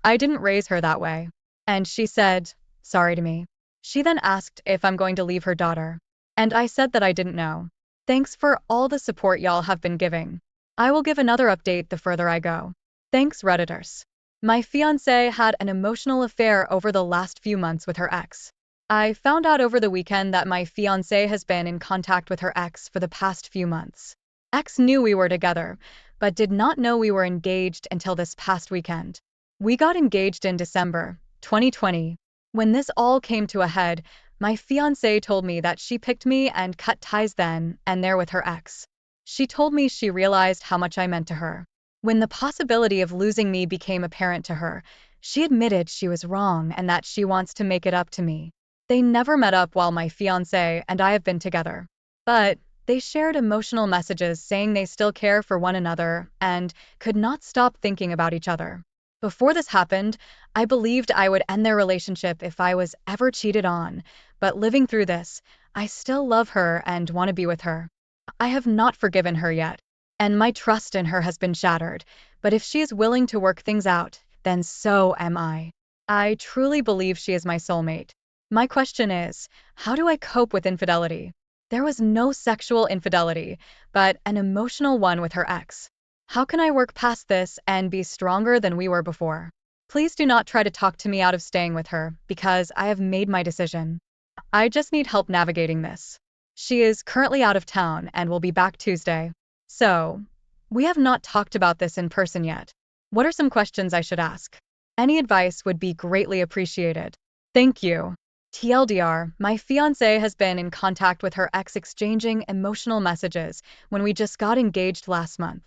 I didn't raise her that way. And she said, sorry to me. She then asked if I'm going to leave her daughter. And I said that I didn't know. Thanks for all the support y'all have been giving. I will give another update the further I go. Thanks, Redditors. My fiancé had an emotional affair over the last few months with her ex. I found out over the weekend that my fiancé has been in contact with her ex for the past few months. Ex knew we were together, but did not know we were engaged until this past weekend. We got engaged in December 2020. When this all came to a head, my fiancé told me that she picked me and cut ties then and there with her ex. She told me she realized how much I meant to her. When the possibility of losing me became apparent to her, she admitted she was wrong and that she wants to make it up to me. They never met up while my fiancé and I have been together. But they shared emotional messages saying they still care for one another and could not stop thinking about each other. Before this happened, I believed I would end their relationship if I was ever cheated on, but living through this, I still love her and want to be with her. I have not forgiven her yet, and my trust in her has been shattered, but if she is willing to work things out, then so am I. I truly believe she is my soulmate. My question is, how do I cope with infidelity? There was no sexual infidelity, but an emotional one with her ex. How can I work past this and be stronger than we were before? Please do not try to talk to me out of staying with her, because I have made my decision. I just need help navigating this. She is currently out of town and will be back Tuesday. So, we have not talked about this in person yet. What are some questions I should ask? Any advice would be greatly appreciated. Thank you. TLDR, my fiancé has been in contact with her ex exchanging emotional messages when we just got engaged last month.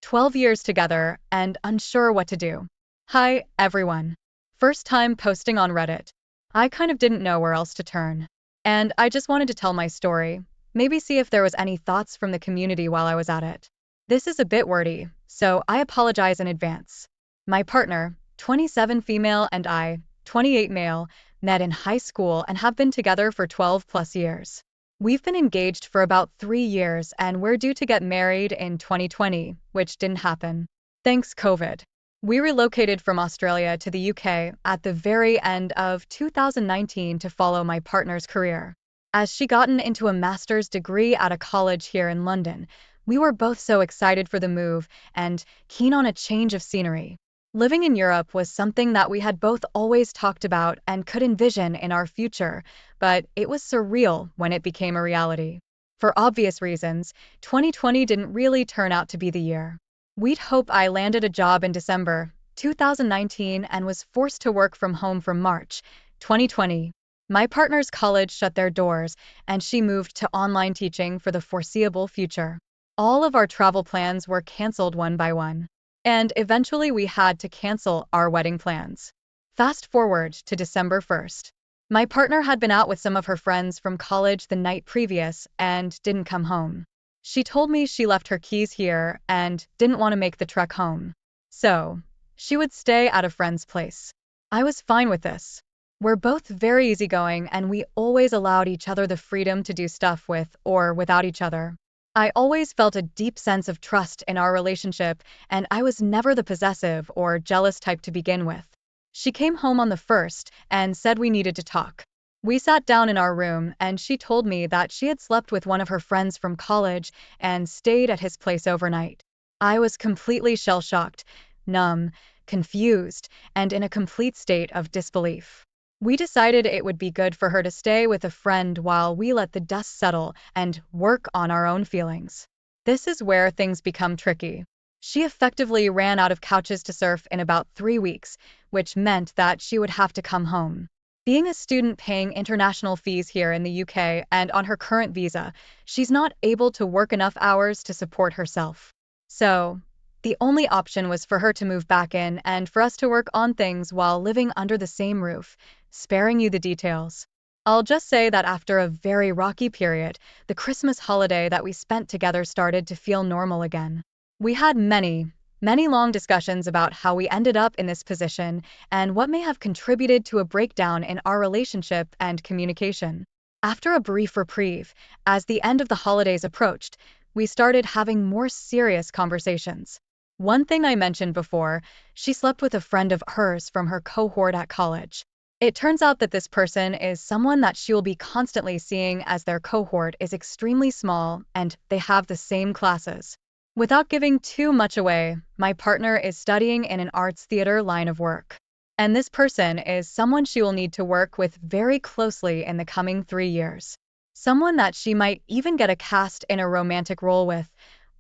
12 years together and unsure what to do. Hi, everyone. First time posting on Reddit. I kind of didn't know where else to turn. And I just wanted to tell my story, maybe see if there was any thoughts from the community while I was at it. This is a bit wordy, so I apologize in advance. My partner, 27 female and I, 28 male, met in high school and have been together for 12 plus years. We've been engaged for about 3 years and we're due to get married in 2020, which didn't happen. Thanks, COVID. We relocated from Australia to the UK at the very end of 2019 to follow my partner's career. As she gotten into a master's degree at a college here in London, we were both so excited for the move and keen on a change of scenery. Living in Europe was something that we had both always talked about and could envision in our future, but it was surreal when it became a reality. For obvious reasons, 2020 didn't really turn out to be the year. We'd hoped. I landed a job in December 2019 and was forced to work from home from March 2020. My partner's college shut their doors, and she moved to online teaching for the foreseeable future. All of our travel plans were canceled one by one. And eventually we had to cancel our wedding plans. Fast forward to December 1st. My partner had been out with some of her friends from college the night previous and didn't come home. She told me she left her keys here and didn't want to make the trek home. So, she would stay at a friend's place. I was fine with this. We're both very easygoing and we always allowed each other the freedom to do stuff with or without each other. I always felt a deep sense of trust in our relationship, and I was never the possessive or jealous type to begin with. She came home on the first and said we needed to talk. We sat down in our room, and she told me that she had slept with one of her friends from college and stayed at his place overnight. I was completely shell-shocked, numb, confused, and in a complete state of disbelief. We decided it would be good for her to stay with a friend while we let the dust settle and work on our own feelings. This is where things become tricky. She effectively ran out of couches to surf in about 3 weeks, which meant that she would have to come home. Being a student paying international fees here in the UK and on her current visa, she's not able to work enough hours to support herself. So, the only option was for her to move back in and for us to work on things while living under the same roof, sparing you the details. I'll just say that after a very rocky period, the Christmas holiday that we spent together started to feel normal again. We had many long discussions about how we ended up in this position and what may have contributed to a breakdown in our relationship and communication. After a brief reprieve, as the end of the holidays approached, we started having more serious conversations. One thing I mentioned before, she slept with a friend of hers from her cohort at college. It turns out that this person is someone that she will be constantly seeing as their cohort is extremely small and they have the same classes. Without giving too much away, my partner is studying in an arts theater line of work. And this person is someone she will need to work with very closely in the coming 3 years. Someone that she might even get a cast in a romantic role with,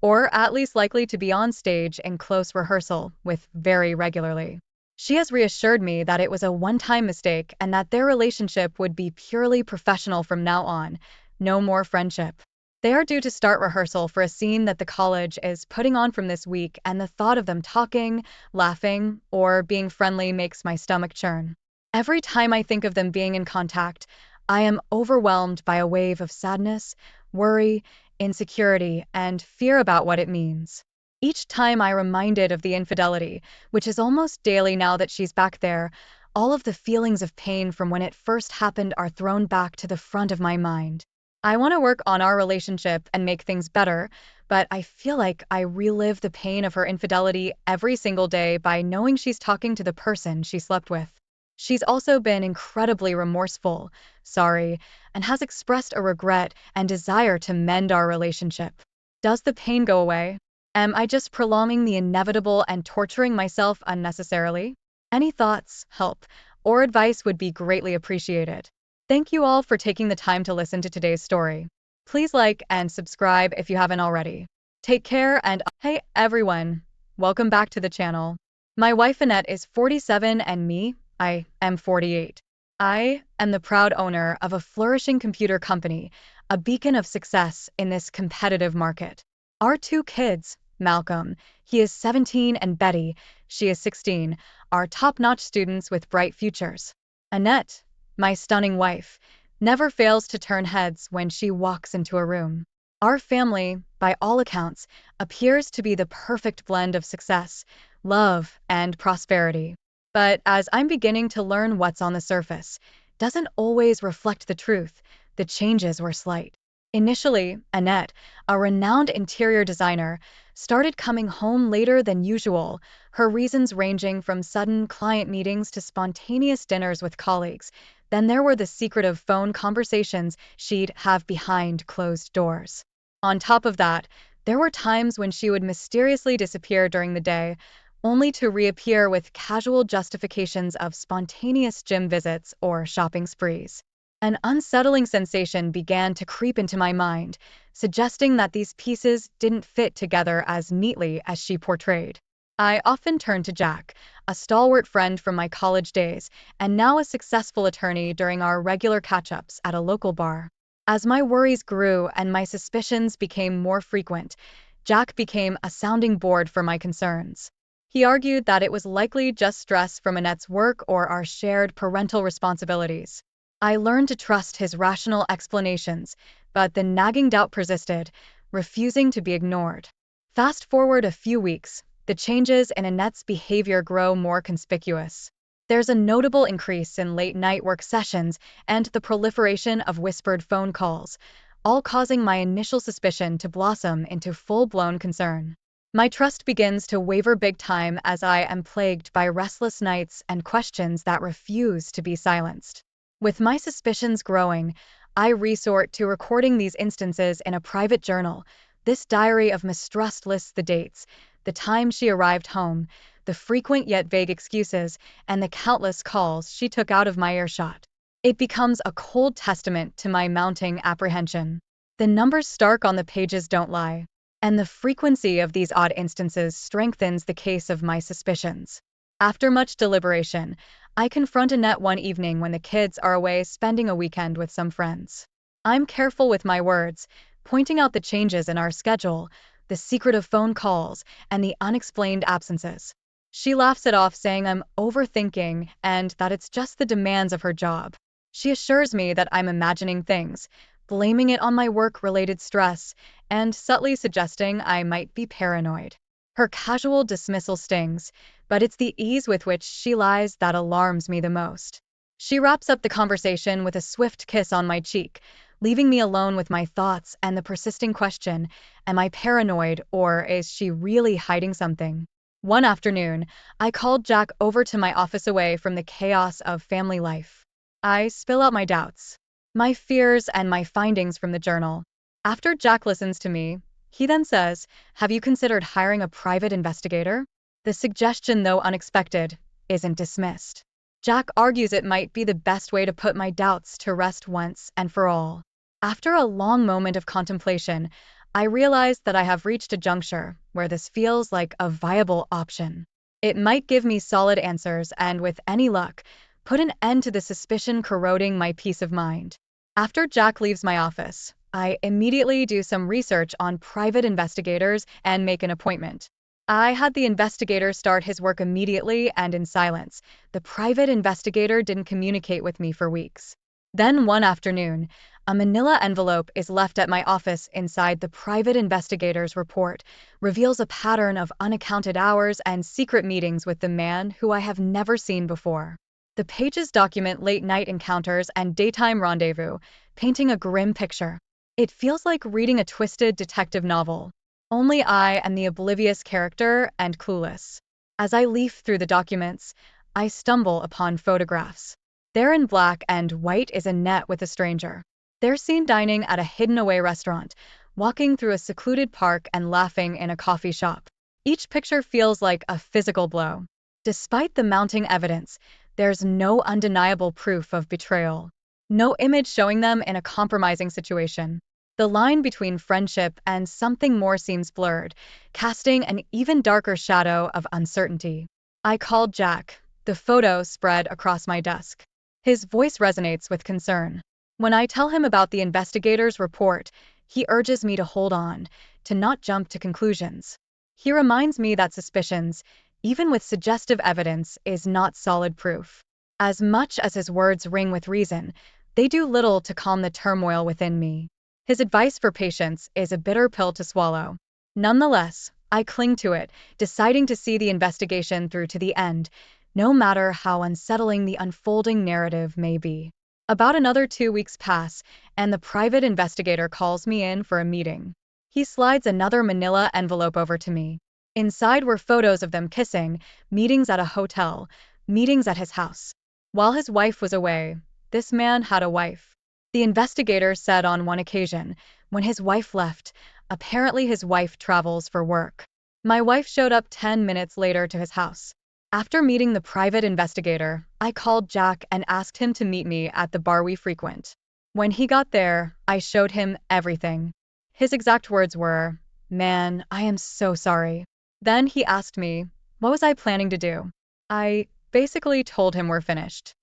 or at least likely to be on stage in close rehearsal with very regularly. She has reassured me that it was a one-time mistake and that their relationship would be purely professional from now on, no more friendship. They are due to start rehearsal for a scene that the college is putting on from this week, and the thought of them talking, laughing, or being friendly makes my stomach churn. Every time I think of them being in contact, I am overwhelmed by a wave of sadness, worry, insecurity, and fear about what it means. Each time I'm reminded of the infidelity, which is almost daily now that she's back there, all of the feelings of pain from when it first happened are thrown back to the front of my mind. I want to work on our relationship and make things better, but I feel like I relive the pain of her infidelity every single day by knowing she's talking to the person she slept with. She's also been incredibly remorseful, sorry, and has expressed a regret and desire to mend our relationship. Does the pain go away? Am I just prolonging the inevitable and torturing myself unnecessarily? Any thoughts, help, or advice would be greatly appreciated. Thank you all for taking the time to listen to today's story. Please like and subscribe if you haven't already. Take care and hey everyone, welcome back to the channel. My wife Annette is 47 and me, I am 48. I am the proud owner of a flourishing computer company, a beacon of success in this competitive market. Our 2 kids, Malcolm, he is 17, and Betty, she is 16, are top-notch students with bright futures. Annette, my stunning wife, never fails to turn heads when she walks into a room. Our family, by all accounts, appears to be the perfect blend of success, love, and prosperity. But as I'm beginning to learn what's on the surface, doesn't always reflect the truth. The changes were slight. Initially, Annette, a renowned interior designer, started coming home later than usual, her reasons ranging from sudden client meetings to spontaneous dinners with colleagues. Then there were the secretive phone conversations she'd have behind closed doors. On top of that, there were times when she would mysteriously disappear during the day, only to reappear with casual justifications of spontaneous gym visits or shopping sprees. An unsettling sensation began to creep into my mind, suggesting that these pieces didn't fit together as neatly as she portrayed. I often turned to Jack, a stalwart friend from my college days, and now a successful attorney during our regular catch-ups at a local bar. As my worries grew and my suspicions became more frequent, Jack became a sounding board for my concerns. He argued that it was likely just stress from Annette's work or our shared parental responsibilities. I learned to trust his rational explanations, but the nagging doubt persisted, refusing to be ignored. Fast forward a few weeks, the changes in Annette's behavior grow more conspicuous. There's a notable increase in late-night work sessions and the proliferation of whispered phone calls, all causing my initial suspicion to blossom into full-blown concern. My trust begins to waver big time as I am plagued by restless nights and questions that refuse to be silenced. With my suspicions growing, I resort to recording these instances in a private journal. This diary of mistrust lists the dates, the time she arrived home, the frequent yet vague excuses, and the countless calls she took out of my earshot. It becomes a cold testament to my mounting apprehension. The numbers stark on the pages don't lie, and the frequency of these odd instances strengthens the case of my suspicions. After much deliberation, I confront Annette one evening when the kids are away spending a weekend with some friends. I'm careful with my words, pointing out the changes in our schedule, the secretive phone calls, and the unexplained absences. She laughs it off, saying I'm overthinking and that it's just the demands of her job. She assures me that I'm imagining things, blaming it on my work-related stress, and subtly suggesting I might be paranoid. Her casual dismissal stings, but it's the ease with which she lies that alarms me the most. She wraps up the conversation with a swift kiss on my cheek, leaving me alone with my thoughts and the persisting question, am I paranoid or is she really hiding something? One afternoon, I called Jack over to my office away from the chaos of family life. I spill out my doubts, my fears, and my findings from the journal. After Jack listens to me, he then says, have you considered hiring a private investigator? The suggestion, though unexpected, isn't dismissed. Jack argues it might be the best way to put my doubts to rest once and for all. After a long moment of contemplation, I realize that I have reached a juncture where this feels like a viable option. It might give me solid answers and, with any luck, put an end to the suspicion corroding my peace of mind. After Jack leaves my office, I immediately do some research on private investigators and make an appointment. I had the investigator start his work immediately and in silence. The private investigator didn't communicate with me for weeks. Then one afternoon, a manila envelope is left at my office. Inside, the private investigator's report reveals a pattern of unaccounted hours and secret meetings with the man who I have never seen before. The pages document late-night encounters and daytime rendezvous, painting a grim picture. It feels like reading a twisted detective novel. Only I am the oblivious character and clueless. As I leaf through the documents, I stumble upon photographs. There in black and white is Annette with a stranger. They're seen dining at a hidden-away restaurant, walking through a secluded park, and laughing in a coffee shop. Each picture feels like a physical blow. Despite the mounting evidence, there's no undeniable proof of betrayal. No image showing them in a compromising situation. The line between friendship and something more seems blurred, casting an even darker shadow of uncertainty. I called Jack. The photo spread across my desk. His voice resonates with concern. When I tell him about the investigator's report, he urges me to hold on, to not jump to conclusions. He reminds me that suspicions, even with suggestive evidence, is not solid proof. As much as his words ring with reason, they do little to calm the turmoil within me. His advice for patience is a bitter pill to swallow. Nonetheless, I cling to it, deciding to see the investigation through to the end, no matter how unsettling the unfolding narrative may be. About another 2 weeks pass, and the private investigator calls me in for a meeting. He slides another manila envelope over to me. Inside were photos of them kissing, meetings at a hotel, meetings at his house. While his wife was away, this man had a wife. The investigator said on one occasion, when his wife left, apparently his wife travels for work. My wife showed up 10 minutes later to his house. After meeting the private investigator, I called Jack and asked him to meet me at the bar we frequent. When he got there, I showed him everything. His exact words were, "Man, I am so sorry." Then he asked me, what was I planning to do? I basically told him we're finished.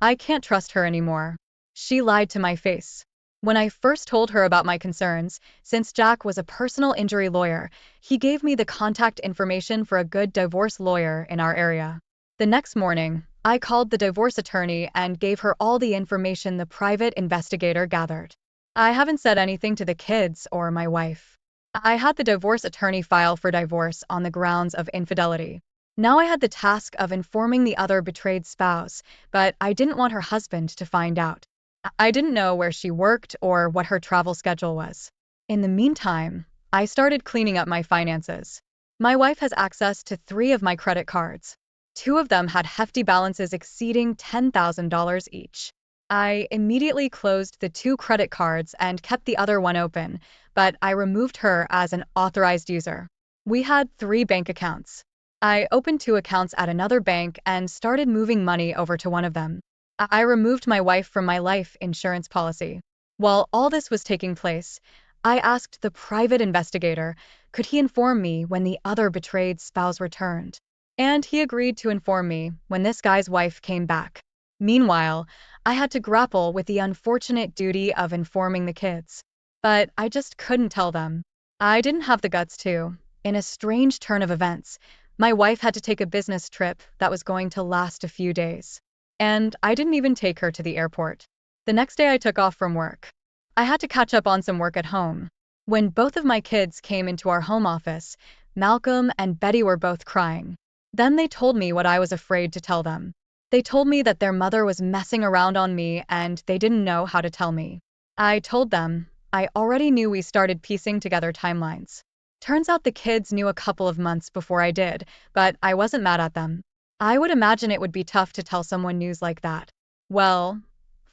I can't trust her anymore. She lied to my face. When I first told her about my concerns, since Jack was a personal injury lawyer, he gave me the contact information for a good divorce lawyer in our area. The next morning, I called the divorce attorney and gave her all the information the private investigator gathered. I haven't said anything to the kids or my wife. I had the divorce attorney file for divorce on the grounds of infidelity. Now I had the task of informing the other betrayed spouse, but I didn't want her husband to find out. I didn't know where she worked or what her travel schedule was. In the meantime, I started cleaning up my finances. My wife has access to 3 of my credit cards. 2 of them had hefty balances exceeding $10,000 each. I immediately closed the 2 credit cards and kept the other one open, but I removed her as an authorized user. We had 3 bank accounts. I opened 2 accounts at another bank and started moving money over to one of them. I removed my wife from my life insurance policy. While all this was taking place, I asked the private investigator, could he inform me when the other betrayed spouse returned? And he agreed to inform me when this guy's wife came back. Meanwhile, I had to grapple with the unfortunate duty of informing the kids. But I just couldn't tell them. I didn't have the guts to. In a strange turn of events, my wife had to take a business trip that was going to last a few days. And I didn't even take her to the airport. The next day I took off from work. I had to catch up on some work at home. When both of my kids came into our home office, Malcolm and Betty were both crying. Then they told me what I was afraid to tell them. They told me that their mother was messing around on me and they didn't know how to tell me. I told them I already knew. We started piecing together timelines. Turns out the kids knew a couple of months before I did, but I wasn't mad at them. I would imagine it would be tough to tell someone news like that. Well,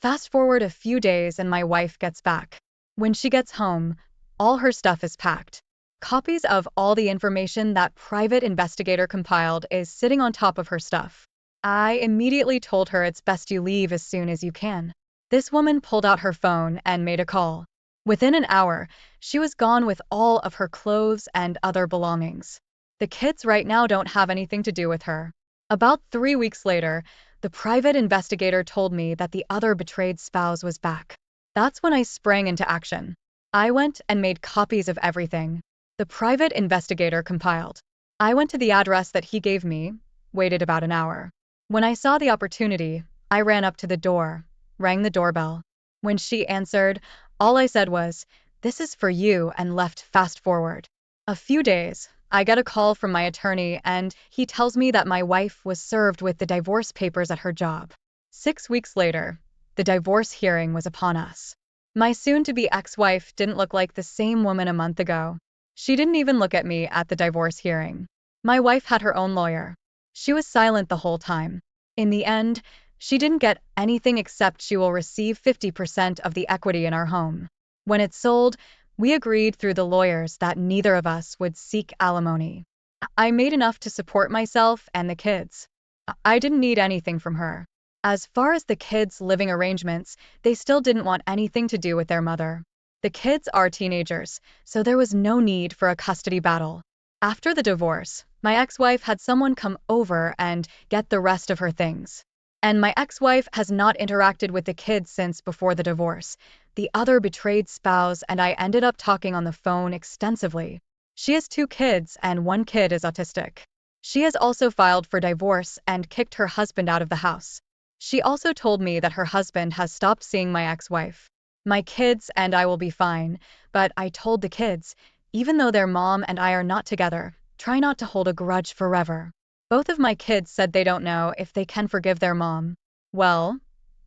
fast forward a few days and my wife gets back. When she gets home, all her stuff is packed. Copies of all the information that private investigator compiled is sitting on top of her stuff. I immediately told her it's best you leave as soon as you can. This woman pulled out her phone and made a call. Within an hour, she was gone with all of her clothes and other belongings. The kids right now don't have anything to do with her. About 3 weeks later, the private investigator told me that the other betrayed spouse was back. That's when I sprang into action. I went and made copies of everything the private investigator compiled. I went to the address that he gave me, waited about an hour. When I saw the opportunity, I ran up to the door, rang the doorbell. When she answered, all I said was, "This is for you," and left fast forward. A few days, I get a call from my attorney and he tells me that my wife was served with the divorce papers at her job. 6 weeks later, the divorce hearing was upon us. My soon-to-be ex-wife didn't look like the same woman a month ago. She didn't even look at me at the divorce hearing. My wife had her own lawyer. She was silent the whole time. In the end, she didn't get anything except she will receive 50% of the equity in our home. When it's sold, we agreed through the lawyers that neither of us would seek alimony. I made enough to support myself and the kids. I didn't need anything from her. As far as the kids' living arrangements, they still didn't want anything to do with their mother. The kids are teenagers, so there was no need for a custody battle. After the divorce, my ex-wife had someone come over and get the rest of her things. And my ex-wife has not interacted with the kids since before the divorce. The other betrayed spouse and I ended up talking on the phone extensively. She has 2 kids and one kid is autistic. She has also filed for divorce and kicked her husband out of the house. She also told me that her husband has stopped seeing my ex-wife. My kids and I will be fine, but I told the kids, even though their mom and I are not together, try not to hold a grudge forever. Both of my kids said they don't know if they can forgive their mom. Well,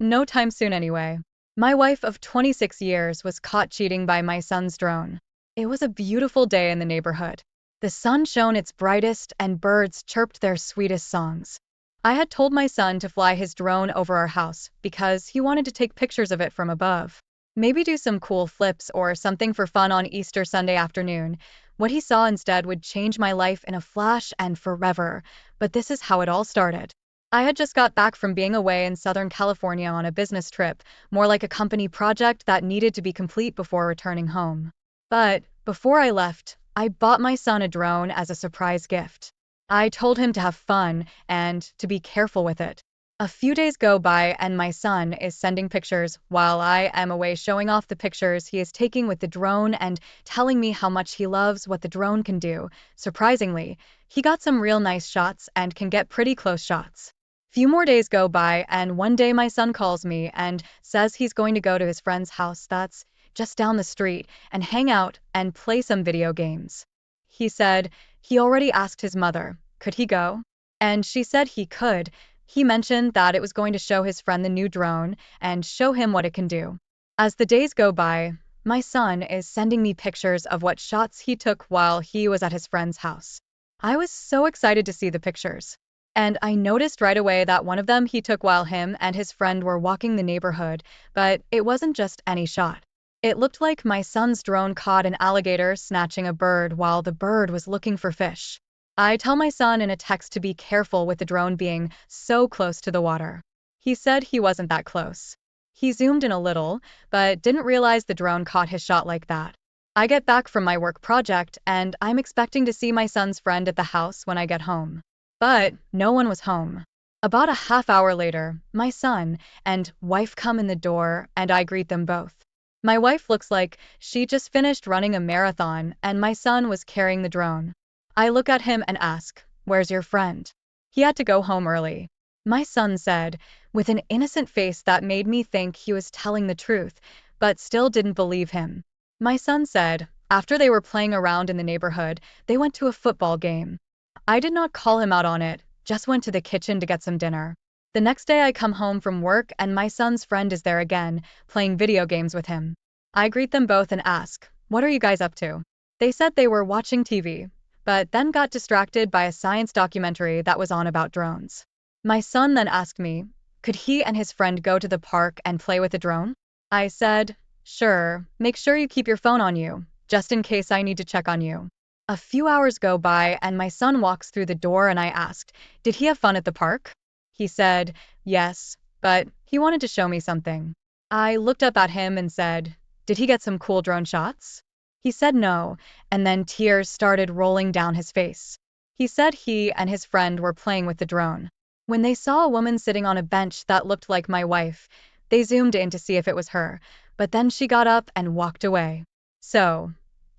No time soon anyway. My wife of 26 years was caught cheating by my son's drone. It was a beautiful day in the neighborhood. The sun shone its brightest and birds chirped their sweetest songs. I had told my son to fly his drone over our house because he wanted to take pictures of it from above. Maybe do some cool flips or something for fun on Easter Sunday afternoon. What he saw instead would change my life in a flash and forever. But this is how it all started. I had just got back from being away in Southern California on a business trip, more like a company project that needed to be complete before returning home. But before I left, I bought my son a drone as a surprise gift. I told him to have fun and to be careful with it. A few days go by and my son is sending pictures while I am away, showing off the pictures he is taking with the drone and telling me how much he loves what the drone can do. Surprisingly, he got some real nice shots and can get pretty close shots. Few more days go by and one day my son calls me and says he's going to go to his friend's house that's just down the street and hang out and play some video games. He said he already asked his mother, could he go? And she said he could. He mentioned that it was going to show his friend the new drone and show him what it can do. As the days go by, my son is sending me pictures of what shots he took while he was at his friend's house. I was so excited to see the pictures. And I noticed right away that one of them he took while him and his friend were walking the neighborhood, but it wasn't just any shot. It looked like my son's drone caught an alligator snatching a bird while the bird was looking for fish. I tell my son in a text to be careful with the drone being so close to the water. He said he wasn't that close. He zoomed in a little, but didn't realize the drone caught his shot like that. I get back from my work project and I'm expecting to see my son's friend at the house when I get home. But no one was home. About a half hour later, my son and wife come in the door and I greet them both. My wife looks like she just finished running a marathon and my son was carrying the drone. I look at him and ask, where's your friend? He had to go home early. My son said, with an innocent face that made me think he was telling the truth, but still didn't believe him. My son said, after they were playing around in the neighborhood, they went to a football game. I did not call him out on it, just went to the kitchen to get some dinner. The next day I come home from work and my son's friend is there again, playing video games with him. I greet them both and ask, what are you guys up to? They said they were watching TV, but then got distracted by a science documentary that was on about drones. My son then asked me, could he and his friend go to the park and play with a drone? I said, sure, make sure you keep your phone on you, just in case I need to check on you. A few hours go by and my son walks through the door and I asked, did he have fun at the park? He said, yes, but he wanted to show me something. I looked up at him and said, did he get some cool drone shots? He said no, and then tears started rolling down his face. He said he and his friend were playing with the drone. When they saw a woman sitting on a bench that looked like my wife, they zoomed in to see if it was her, but then she got up and walked away. So,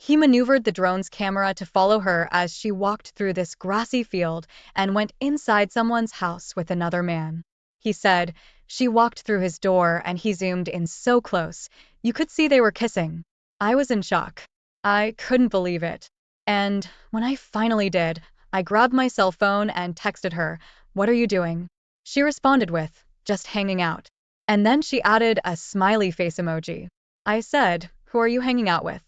he maneuvered the drone's camera to follow her as she walked through this grassy field and went inside someone's house with another man. He said, she walked through his door and he zoomed in so close, you could see they were kissing. I was in shock. I couldn't believe it. And when I finally did, I grabbed my cell phone and texted her, what are you doing? She responded with, just hanging out. And then she added a smiley face emoji. I said, who are you hanging out with?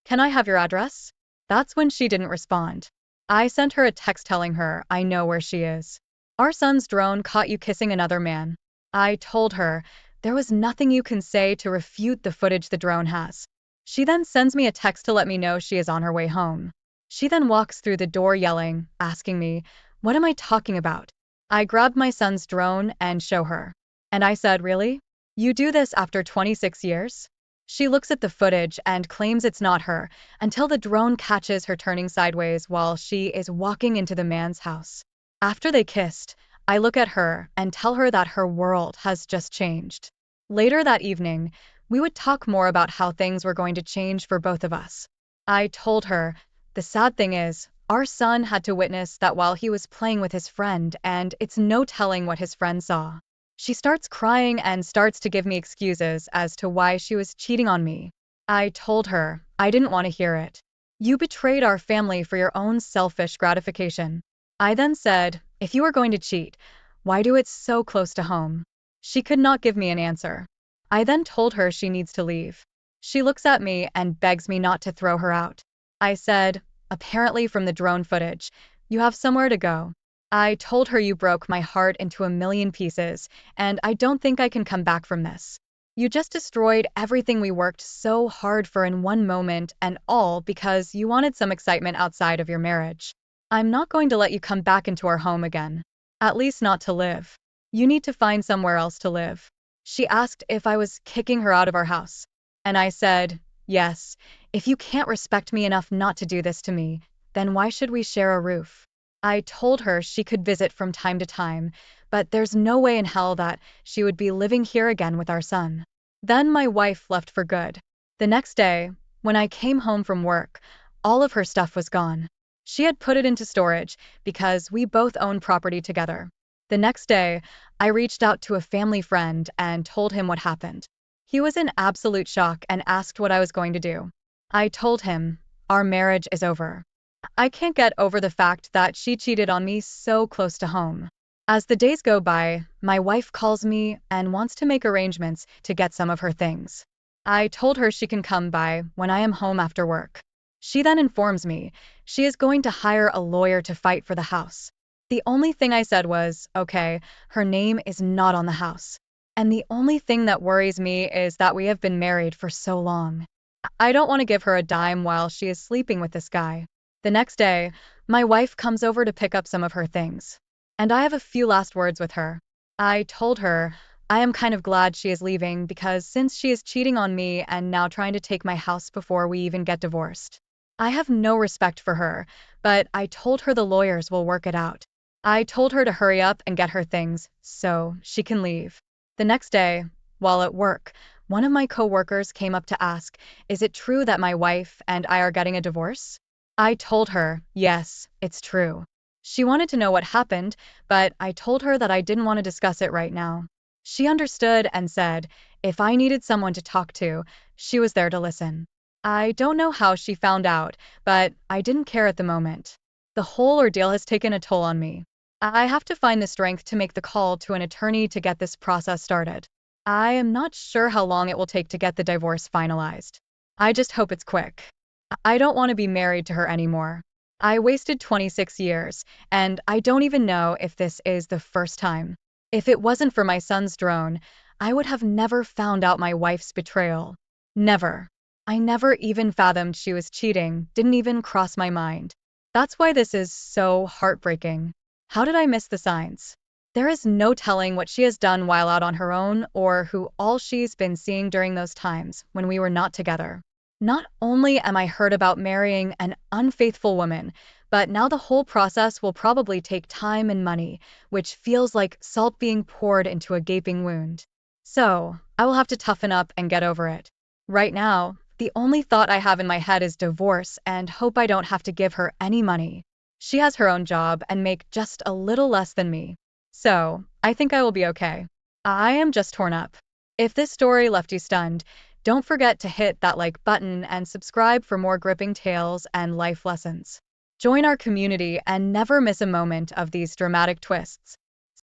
Can I have your address? That's when she didn't respond. I sent her a text telling her I know where she is. Our son's drone caught you kissing another man. I told her, there was nothing you can say to refute the footage the drone has. She then sends me a text to let me know she is on her way home. She then walks through the door yelling, asking me, what am I talking about? I grabbed my son's drone and show her. And I said, really? You do this after 26 years? She looks at the footage and claims it's not her until the drone catches her turning sideways while she is walking into the man's house. After they kissed, I look at her and tell her that her world has just changed. Later that evening, we would talk more about how things were going to change for both of us. I told her, the sad thing is, our son had to witness that while he was playing with his friend and it's no telling what his friend saw. She starts crying and starts to give me excuses as to why she was cheating on me. I told her, I didn't want to hear it. You betrayed our family for your own selfish gratification. I then said, if you are going to cheat, why do it so close to home? She could not give me an answer. I then told her she needs to leave. She looks at me and begs me not to throw her out. I said, apparently from the drone footage, you have somewhere to go. I told her you broke my heart into a million pieces, and I don't think I can come back from this. You just destroyed everything we worked so hard for in one moment, and all because you wanted some excitement outside of your marriage. I'm not going to let you come back into our home again. At least not to live. You need to find somewhere else to live. She asked if I was kicking her out of our house. And I said, yes, if you can't respect me enough not to do this to me, then why should we share a roof? I told her she could visit from time to time, but there's no way in hell that she would be living here again with our son. Then my wife left for good. The next day, when I came home from work, all of her stuff was gone. She had put it into storage because we both own property together. The next day, I reached out to a family friend and told him what happened. He was in absolute shock and asked what I was going to do. I told him, our marriage is over. I can't get over the fact that she cheated on me so close to home. As the days go by, my wife calls me and wants to make arrangements to get some of her things. I told her she can come by when I am home after work. She then informs me she is going to hire a lawyer to fight for the house. The only thing I said was, okay, her name is not on the house. And the only thing that worries me is that we have been married for so long. I don't want to give her a dime while she is sleeping with this guy. The next day, my wife comes over to pick up some of her things. And I have a few last words with her. I told her I am kind of glad she is leaving because since she is cheating on me and now trying to take my house before we even get divorced. I have no respect for her, but I told her the lawyers will work it out. I told her to hurry up and get her things so she can leave. The next day, while at work, one of my coworkers came up to ask, is it true that my wife and I are getting a divorce? I told her, yes, it's true. She wanted to know what happened, but I told her that I didn't want to discuss it right now. She understood and said, if I needed someone to talk to, she was there to listen. I don't know how she found out, but I didn't care at the moment. The whole ordeal has taken a toll on me. I have to find the strength to make the call to an attorney to get this process started. I am not sure how long it will take to get the divorce finalized. I just hope it's quick. I don't want to be married to her anymore. I wasted 26 years, and I don't even know if this is the first time. If it wasn't for my son's drone, I would have never found out my wife's betrayal. Never. I never even fathomed she was cheating, didn't even cross my mind. That's why this is so heartbreaking. How did I miss the signs? There is no telling what she has done while out on her own or who all she's been seeing during those times when we were not together. Not only am I hurt about marrying an unfaithful woman, but now the whole process will probably take time and money, which feels like salt being poured into a gaping wound. So, I will have to toughen up and get over it. Right now, the only thought I have in my head is divorce and hope I don't have to give her any money. She has her own job and make just a little less than me. So, I think I will be okay. I am just torn up. If this story left you stunned, don't forget to hit that like button and subscribe for more gripping tales and life lessons. Join our community and never miss a moment of these dramatic twists.